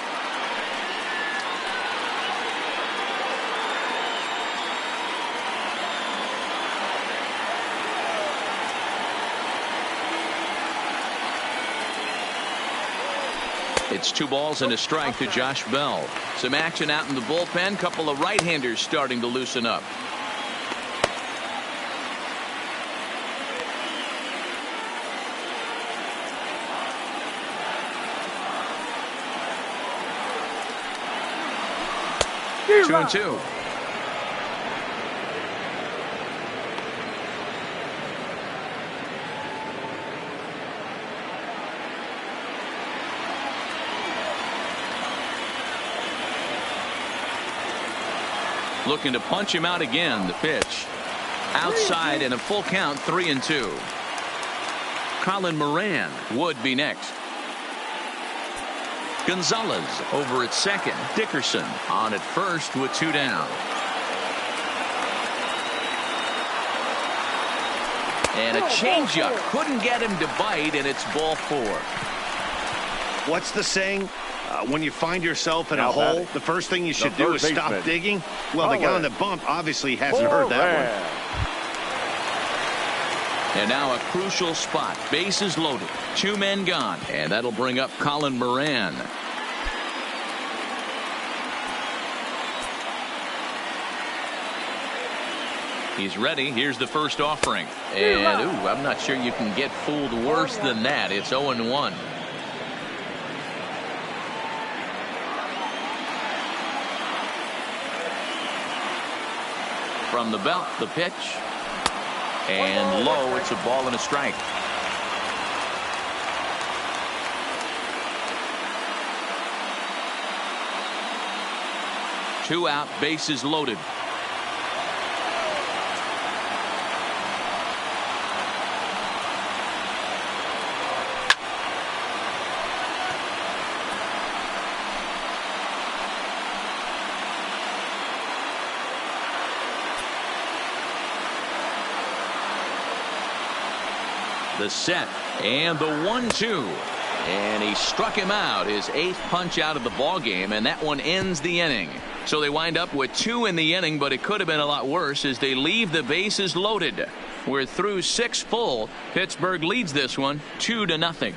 It's 2 balls and a strike to Josh Bell. Some action out in the bullpen. Couple of right-handers starting to loosen up. Two and two. Looking to punch him out again. The pitch outside and a full count. 3-2. Colin Moran would be next. Gonzalez over at second. Dickerson on at first with 2 down. And a changeup couldn't get him to bite, and it's ball 4. What's the saying? When you find yourself in a hole, the first thing you should do is stop digging. Well, the guy on the bump obviously hasn't heard that one. And now a crucial spot. Bases loaded. 2 men gone. And that'll bring up Colin Moran. He's ready. Here's the first offering. And, I'm not sure you can get fooled worse than that. It's 0-1. From the belt, the pitch. And low, it's a ball and a strike. Two out, bases loaded. The set and the 1-2, and he struck him out, his 8th punch out of the ball game, and that one ends the inning. So they wind up with 2 in the inning, but it could have been a lot worse as they leave the bases loaded. We're through 6 full. Pittsburgh leads this one 2-0.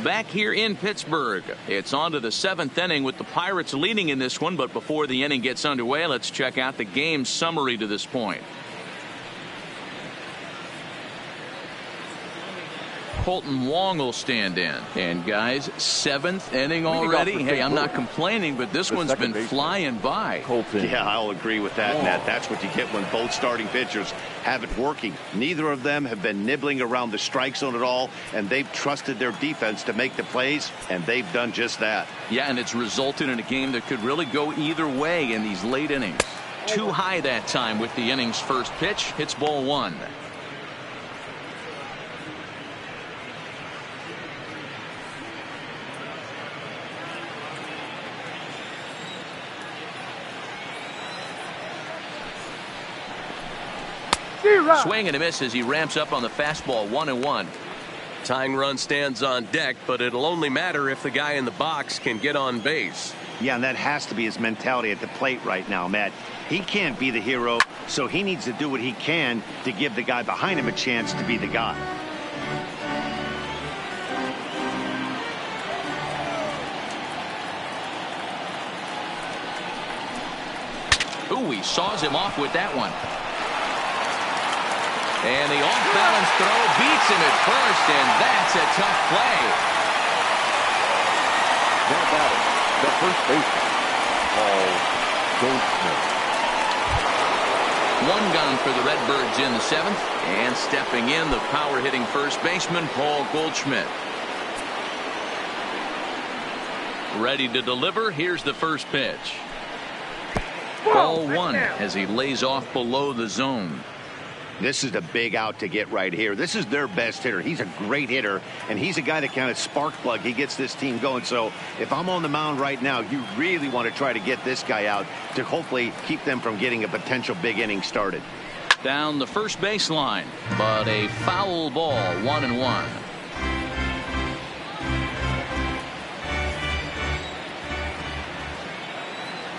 Back here in Pittsburgh, it's on to the 7th inning with the Pirates leading in this one. But before the inning gets underway, let's check out the game summary to this point. Colton Wong will stand in. And guys, 7th inning already. Hey, I'm not complaining, but this one's been flying by. Colton. Yeah, I'll agree with that, Matt. That's what you get when both starting pitchers have it working. Neither of them have been nibbling around the strike zone at all, and they've trusted their defense to make the plays, and they've done just that. Yeah, and it's resulted in a game that could really go either way in these late innings. Too high that time with the inning's first pitch. Hits ball 1. Swing and a miss as he ramps up on the fastball. 1-1. Tying run stands on deck, but it'll only matter if the guy in the box can get on base. Yeah, and that has to be his mentality at the plate right now, Matt. He can't be the hero, so he needs to do what he can to give the guy behind him a chance to be the guy. Ooh, he saws him off with that one. And the off-balance throw beats him at first, and that's a tough play. Now batting, the first baseman, Paul Goldschmidt. 1 gone for the Redbirds in the 7th, and stepping in, the power-hitting first baseman, Paul Goldschmidt. Ready to deliver. Here's the first pitch. Ball one as he lays off below the zone. This is the big out to get right here. This is their best hitter. He's a great hitter, and he's a guy that kind of spark plug. He gets this team going. So if I'm on the mound right now, you really want to try to get this guy out to hopefully keep them from getting a potential big inning started. Down the first baseline, but a foul ball, 1-1.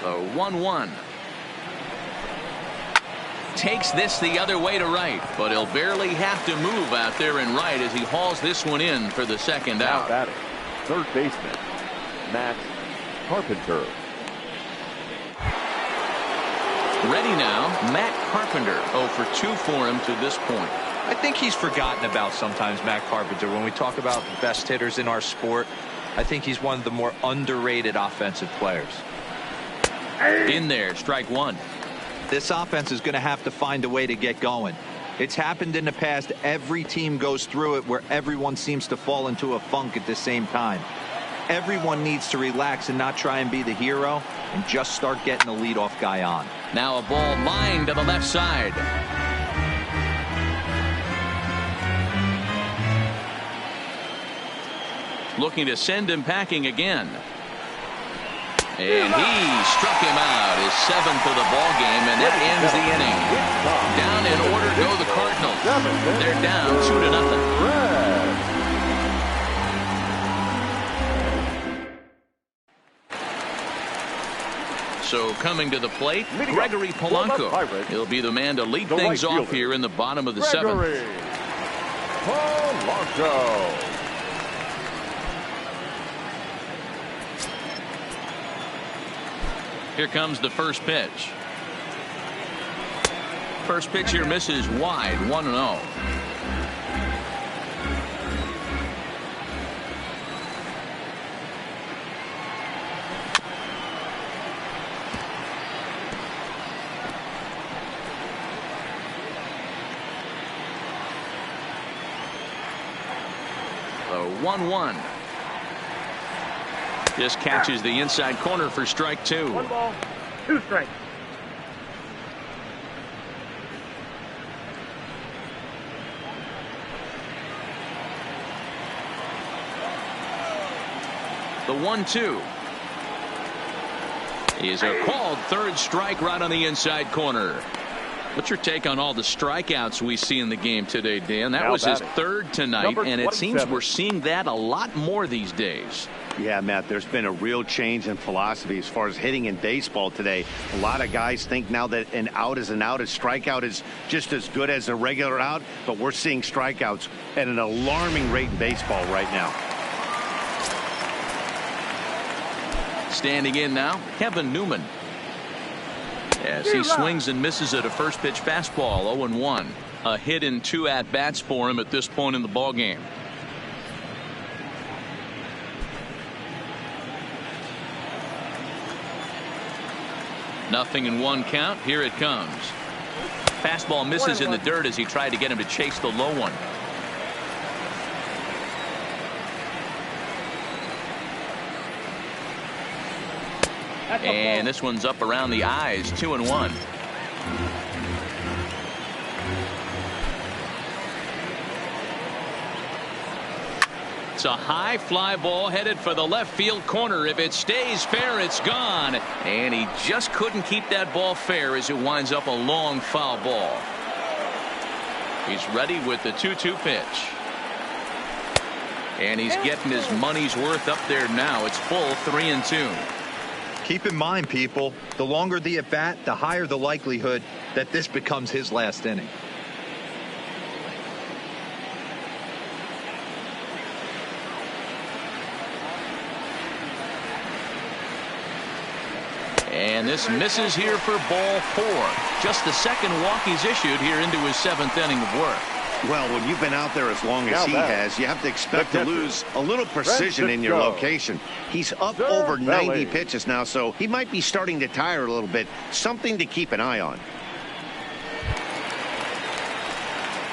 The 1-1. Takes this the other way to right, but he'll barely have to move out there in right as he hauls this one in for the second out. Batting, third baseman, Matt Carpenter. Ready now, Matt Carpenter. 0 for 2 for him to this point. I think he's forgotten about sometimes, Matt Carpenter. When we talk about the best hitters in our sport, I think he's one of the more underrated offensive players. In there, strike one. This offense is going to have to find a way to get going. It's happened in the past. Every team goes through it where everyone seems to fall into a funk at the same time. Everyone needs to relax and not try and be the hero and just start getting the leadoff guy on. Now a ball lined to the left side. Looking to send him packing again. And he struck him out, his 7th of the ball game, and that ends the inning. Down in order go the Cardinals. They're down 2-0. So coming to the plate, Gregory Polanco. He'll be the man to lead things off here in the bottom of the 7th. Polanco. Here comes the first pitch. First pitch here misses wide, 1-0. The 1-1. Just catches the inside corner for strike 2. 1 ball, 2 strikes. The 1-2 is a called third strike right on the inside corner. What's your take on all the strikeouts we see in the game today, Dan? That was his 3rd tonight, and it seems we're seeing that a lot more these days. Yeah, Matt, there's been a real change in philosophy as far as hitting in baseball today. A lot of guys think now that an out is an out. A strikeout is just as good as a regular out, but we're seeing strikeouts at an alarming rate in baseball right now. Standing in now, Kevin Newman. As he swings and misses at a first pitch fastball, 0-1. A hit in 2 at-bats for him at this point in the ballgame. Nothing in 1 count. Here it comes. Fastball misses in the dirt as he tried to get him to chase the low one. And this one's up around the eyes, 2-1. It's a high fly ball headed for the left field corner. If it stays fair, it's gone. And he just couldn't keep that ball fair as it winds up a long foul ball. He's ready with the 2-2 pitch. And he's getting his money's worth up there now. It's full 3-2. Keep in mind, people, the longer the at bat, the higher the likelihood that this becomes his last inning. And this misses here for ball 4. Just the 2nd walk he's issued here into his 7th inning of work. Well, when you've been out there as long as he has, you have to expect to lose a little precision in your location. He's up over 90 pitches now, so he might be starting to tire a little bit. Something to keep an eye on.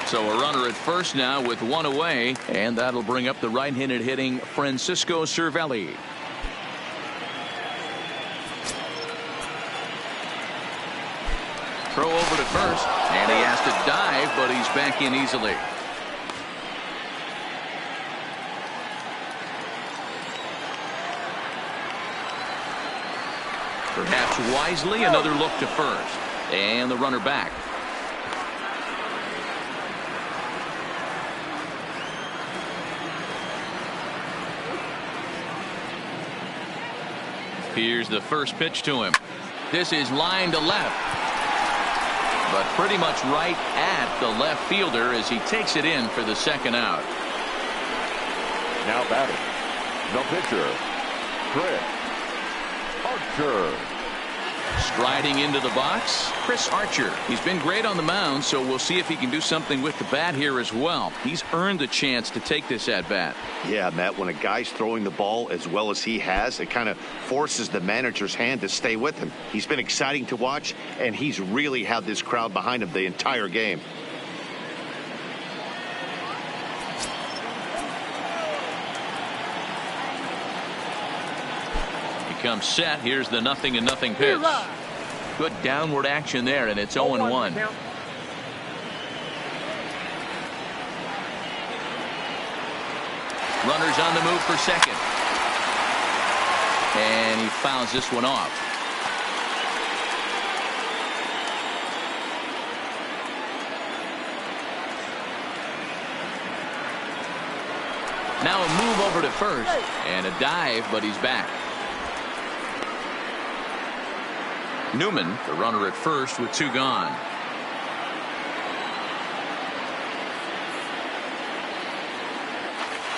So a runner at first now with 1 away, and that'll bring up the right-handed hitting Francisco Cervelli. Throw over to first, and he has to dive, but he's back in easily. Perhaps wisely, another look to first, and the runner back. Here's the first pitch to him. This is line to left, but pretty much right at the left fielder as he takes it in for the second out. Now batting, the pitcher, Chris Archer. Striding into the box, Chris Archer. He's been great on the mound, so we'll see if he can do something with the bat here as well. He's earned a chance to take this at bat. Yeah, Matt, when a guy's throwing the ball as well as he has, it kind of forces the manager's hand to stay with him. He's been exciting to watch, and he's really had this crowd behind him the entire game. Comes set. Here's the 0-0 pitch. Good downward action there, and it's 0-1. Runners on the move for second, and he fouls this one off. Now a move over to first, and a dive, but he's back. Newman, the runner at first with 2 gone.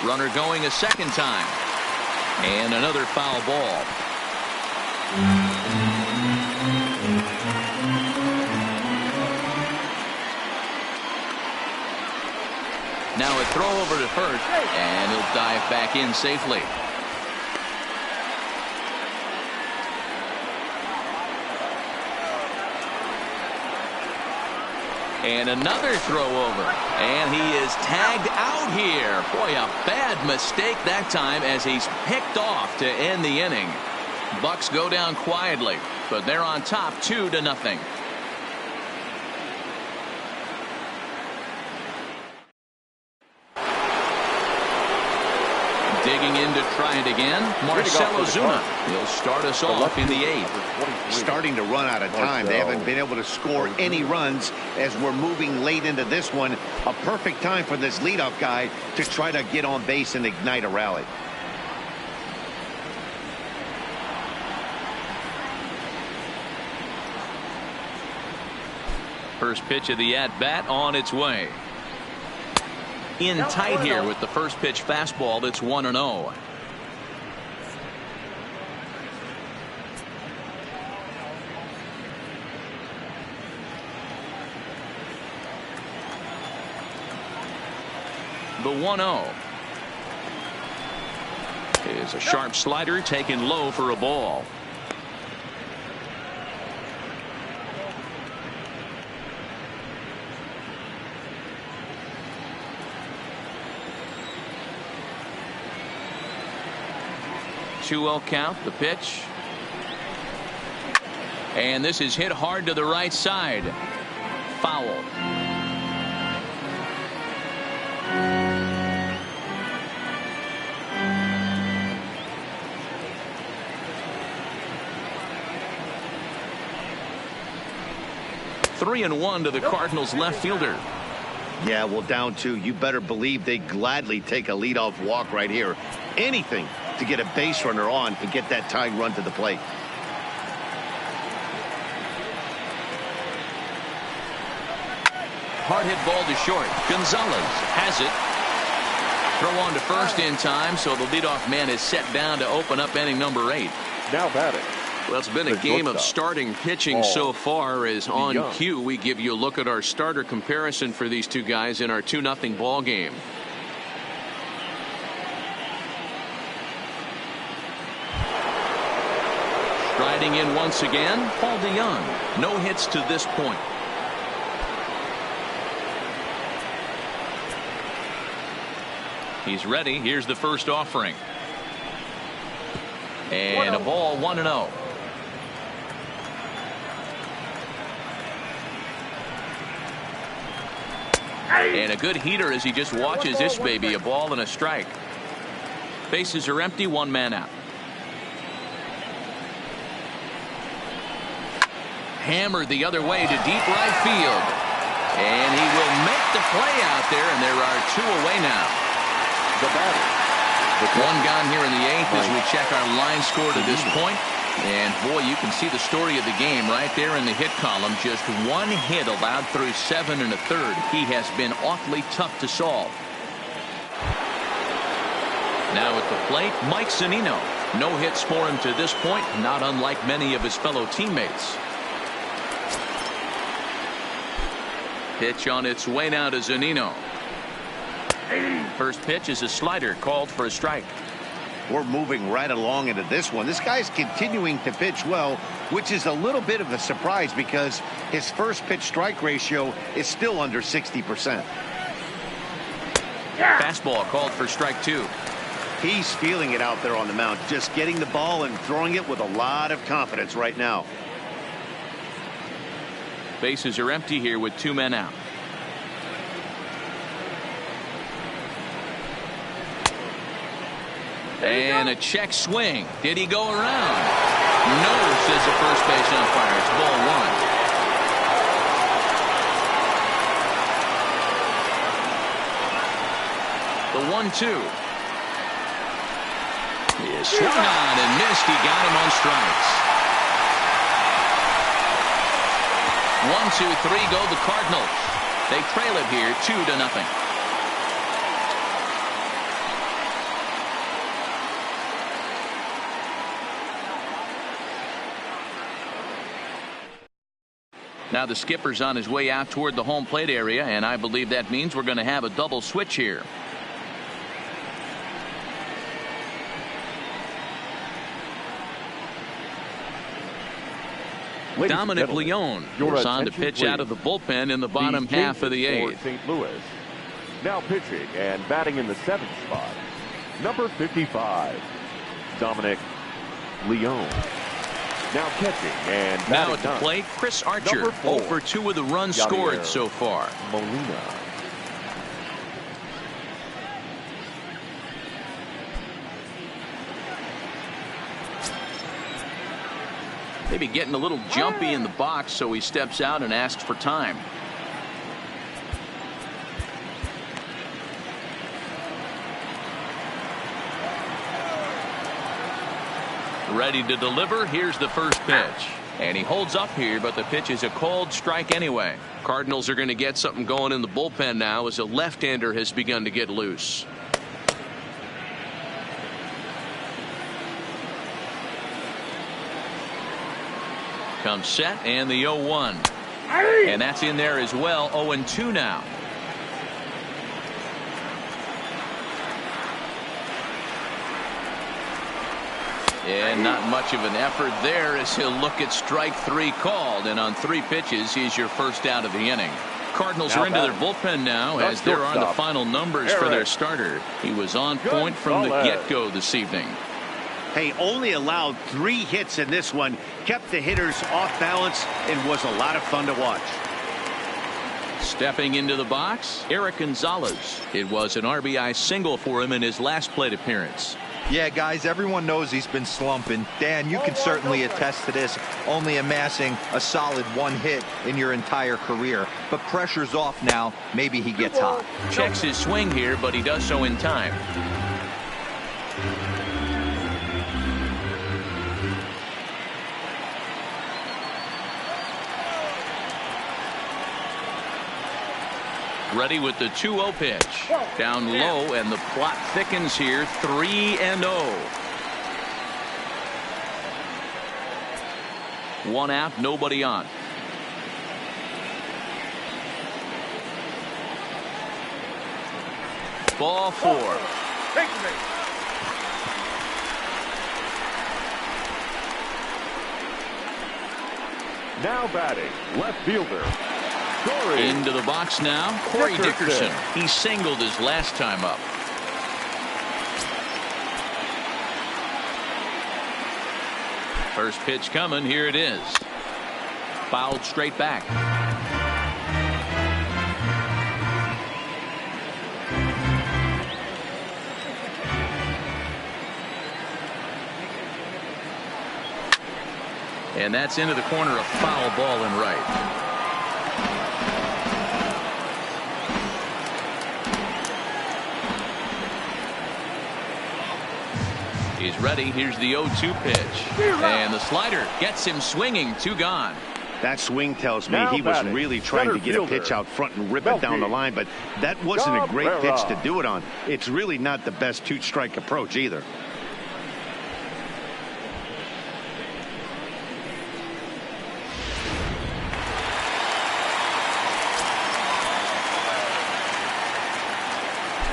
Runner going a second time. And another foul ball. Now a throw over to first, and he'll dive back in safely. And another throw over, and he is tagged out here. Boy, a bad mistake that time as he's picked off to end the inning. Bucks go down quietly, but they're on top 2-0. Digging in to try it again, Marcelo Zuna. He'll start us off in the 8th. Starting to run out of time. They haven't been able to score any runs as we're moving late into this one. A perfect time for this leadoff guy to try to get on base and ignite a rally. First pitch of the at-bat on its way. In tight here with the first pitch fastball. That's 1-0. The 1-0 is a sharp slider taken low for a ball. Two-0 count. The pitch, and this is hit hard to the right side. Foul. Three and one to the Cardinals left fielder. Yeah, well, down 2. You better believe they gladly take a leadoff walk right here. Anything to get a base runner on and get that tying run to the plate. Hard hit ball to short. Gonzalez has it. Throw on to first in time, so the leadoff man is set down to open up inning number 8. Now batting. Well, it's been a game of starting pitching so far. As on cue, we give you a look at our starter comparison for these two guys in our 2-0 ball game. Striding in once again, Paul DeYoung. No hits to this point. He's ready. Here's the first offering. And a ball, 1-0. And a good heater as he just watches this baby, a ball and a strike. Bases are empty, one man out. Hammered the other way to deep right field. And he will make the play out there, and there are two away now. The batter. One gone here in the eighth as we check our line score to this point. And boy, you can see the story of the game right there in the hit column. Just one hit allowed through 7 1/3. He has been awfully tough to solve. Now at the plate, Mike Zunino. No hits for him to this point, not unlike many of his fellow teammates. Pitch on its way now to Zunino. First pitch is a slider called for a strike. We're moving right along into this one. This guy's continuing to pitch well, which is a little bit of a surprise because his first pitch strike ratio is still under 60%. Fastball called for strike 2. He's feeling it out there on the mound, just getting the ball and throwing it with a lot of confidence right now. Bases are empty here with 2 men out. And a check swing. Did he go around? No, says the first base umpire. It's ball 1. The 1-2. He swung on and missed. He got him on strikes. 1-2-3 go the Cardinals. They trail it here 2-0. Now the skipper's on his way out toward the home plate area, and I believe that means we're going to have a double switch here. Dominic Leone is on to pitch out of the bullpen in the bottom half of the eighth. St. Louis. Now pitching and batting in the 7th spot, number 55, Dominic Leone. Now catching and now at the plate, Chris Archer. 0 for 2 with the runs scored so far. Molina. Maybe getting a little jumpy in the box, so he steps out and asks for time. Ready to deliver. Here's the first pitch. And he holds up here, but the pitch is a called strike anyway. Cardinals are going to get something going in the bullpen now as a left-hander has begun to get loose. Comes set and the 0-1. And that's in there as well. 0-2 now. And not much of an effort there as he'll look at strike 3 called. And on 3 pitches, he's your first out of the inning. Cardinals are into their bullpen now as they're on the final numbers for their starter. He was on point from the get-go this evening. Hey, only allowed 3 hits in this one, kept the hitters off balance, and was a lot of fun to watch. Stepping into the box, Eric Gonzalez. It was an RBI single for him in his last plate appearance. Yeah, guys, everyone knows he's been slumping. Dan, you can certainly attest to this, only amassing a solid 1 hit in your entire career. But pressure's off now. Maybe he gets hot. Checks his swing here, but he does so in time. Ready with the 2-0 pitch. Down low, and the plot thickens here. 3-0. 1 out, nobody on. Ball 4. Now batting, left fielder. Into the box now, Corey Dickerson. He singled his last time up. First pitch coming. Here it is. Fouled straight back. And that's into the corner, a foul ball and right. He's ready. Here's the 0-2 pitch. And the slider gets him swinging. 2 gone. That swing tells me he was really trying to get a pitch out front and rip it down the line, but that wasn't a great pitch to do it on. It's really not the best 2-strike approach either.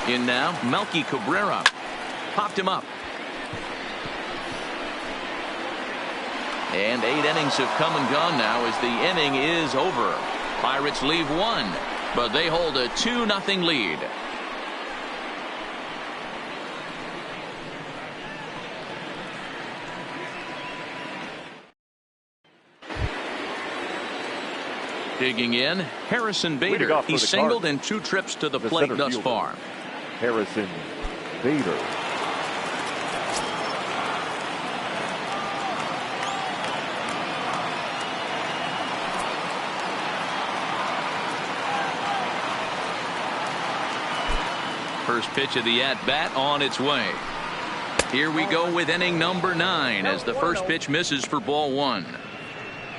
In now, Melky Cabrera. Popped him up. And 8 innings have come and gone now as the inning is over. Pirates leave 1, but they hold a 2-0 lead. Digging in, Harrison Bader. He singled in 2 trips to the plate thus far. Harrison Bader. First pitch of the at-bat on its way. Here we go with inning number 9 as the first pitch misses for ball 1.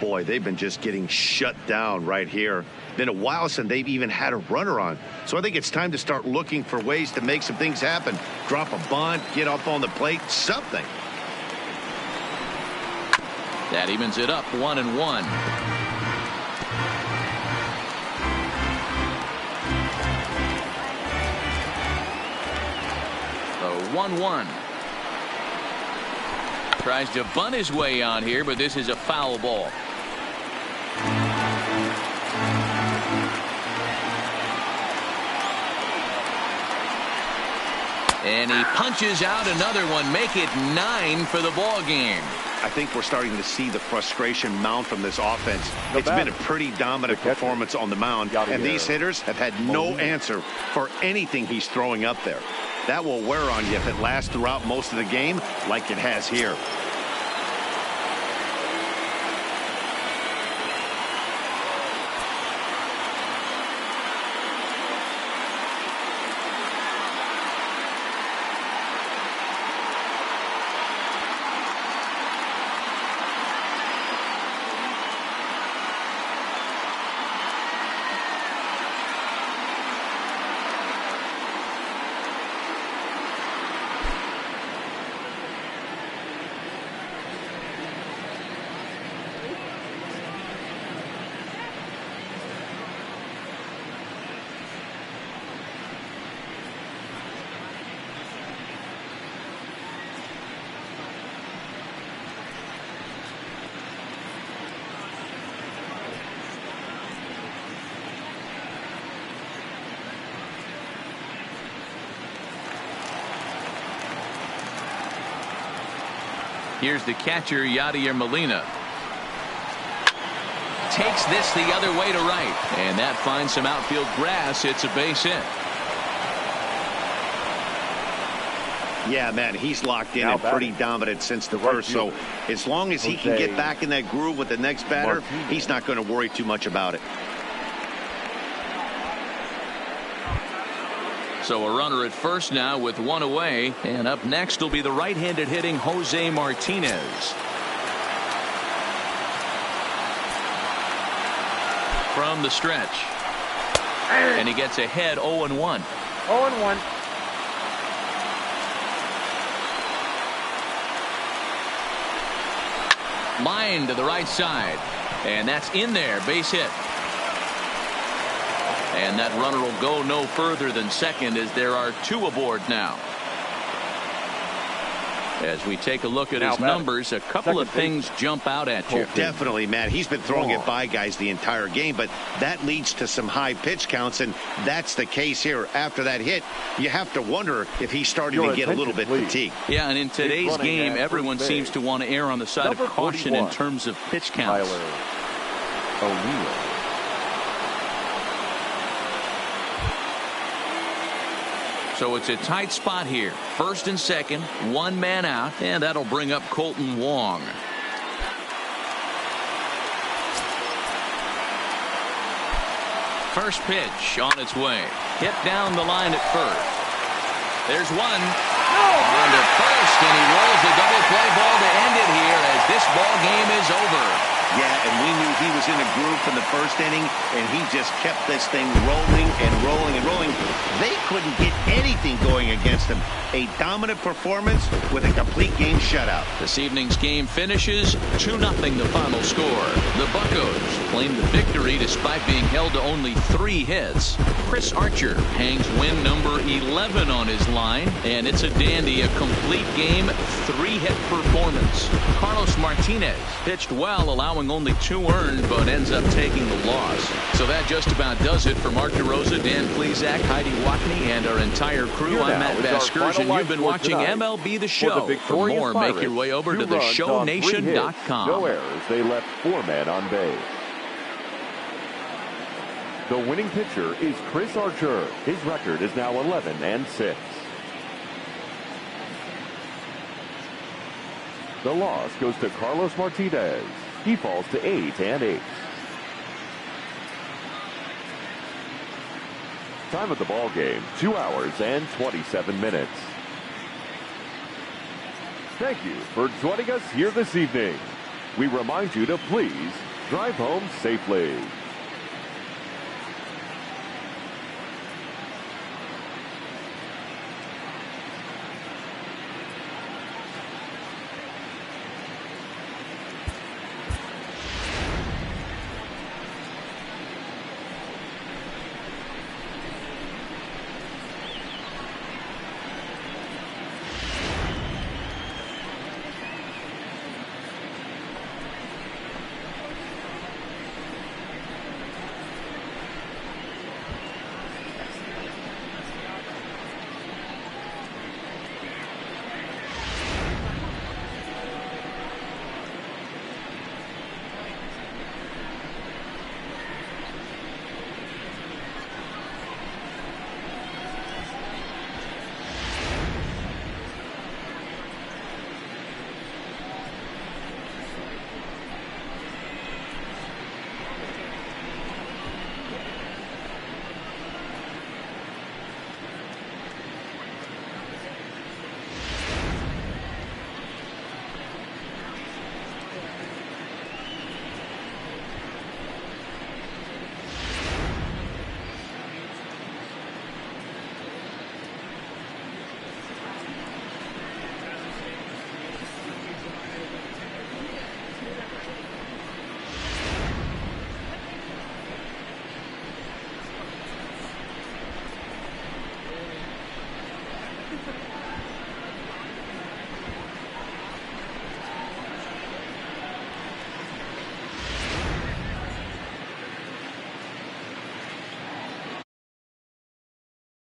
Boy, they've been just getting shut down right here. Been a while since they've even had a runner on. So I think it's time to start looking for ways to make some things happen. Drop a bunt, get up on the plate, something. That evens it up 1-1. So 1-1. Tries to bunt his way on here, but this is a foul ball. And he punches out another one, make it 9 for the ball game. I think we're starting to see the frustration mount from this offense. It's been a pretty dominant performance on the mound, and these hitters have had no answer for anything he's throwing up there. That will wear on you if it lasts throughout most of the game like it has here. Here's the catcher, Yadier Molina. Takes this the other way to right. And that finds some outfield grass. It's a base hit. Yeah, man, he's locked in and pretty dominant since the first. So as long as he can get back in that groove with the next batter, he's not going to worry too much about it. So a runner at first now with 1 away. And up next will be the right-handed hitting Jose Martinez. From the stretch. And he gets ahead 0-1. 0-1. Line to the right side. And that's in there. Base hit. And that runner will go no further than second as there are 2 aboard now. As we take a look at his numbers, a couple of things jump out at you. Oh, definitely, Matt. He's been throwing it by guys the entire game, but that leads to some high pitch counts, and that's the case here. After that hit, you have to wonder if he's starting to get a little bit fatigued. Yeah, and in today's game, everyone seems to want to err on the side of caution in terms of pitch counts. O'Neill. So it's a tight spot here. First and second, 1 man out, and that'll bring up Colton Wong. First pitch on its way. Hit down the line at first. There's one. On to first, and he rolls the double play ball to end it here as this ball game is over. Yeah, and we knew he was in a groove in the first inning, and he just kept this thing rolling and rolling and rolling. They couldn't get anything going against him. A dominant performance with a complete game shutout. This evening's game finishes 2-0 the final score. The Buccos claim the victory despite being held to only 3 hits. Chris Archer hangs win number 11 on his line, and it's a dandy, a complete game, 3-hit performance. Carlos Martinez pitched well, allowing only 2 earned, but ends up taking the loss. So that just about does it for Mark DeRosa, Dan Plesac, Heidi Watney, and our entire crew. I'm Matt Vasgersian. You've been watching MLB The Show. For more, make your way over to theshownation.com. No errors. They left 4 men on base. The winning pitcher is Chris Archer. His record is now 11-6. The loss goes to Carlos Martinez. He falls to 8-8. Time of the ball game, 2 hours and 27 minutes. Thank you for joining us here this evening. We remind you to please drive home safely.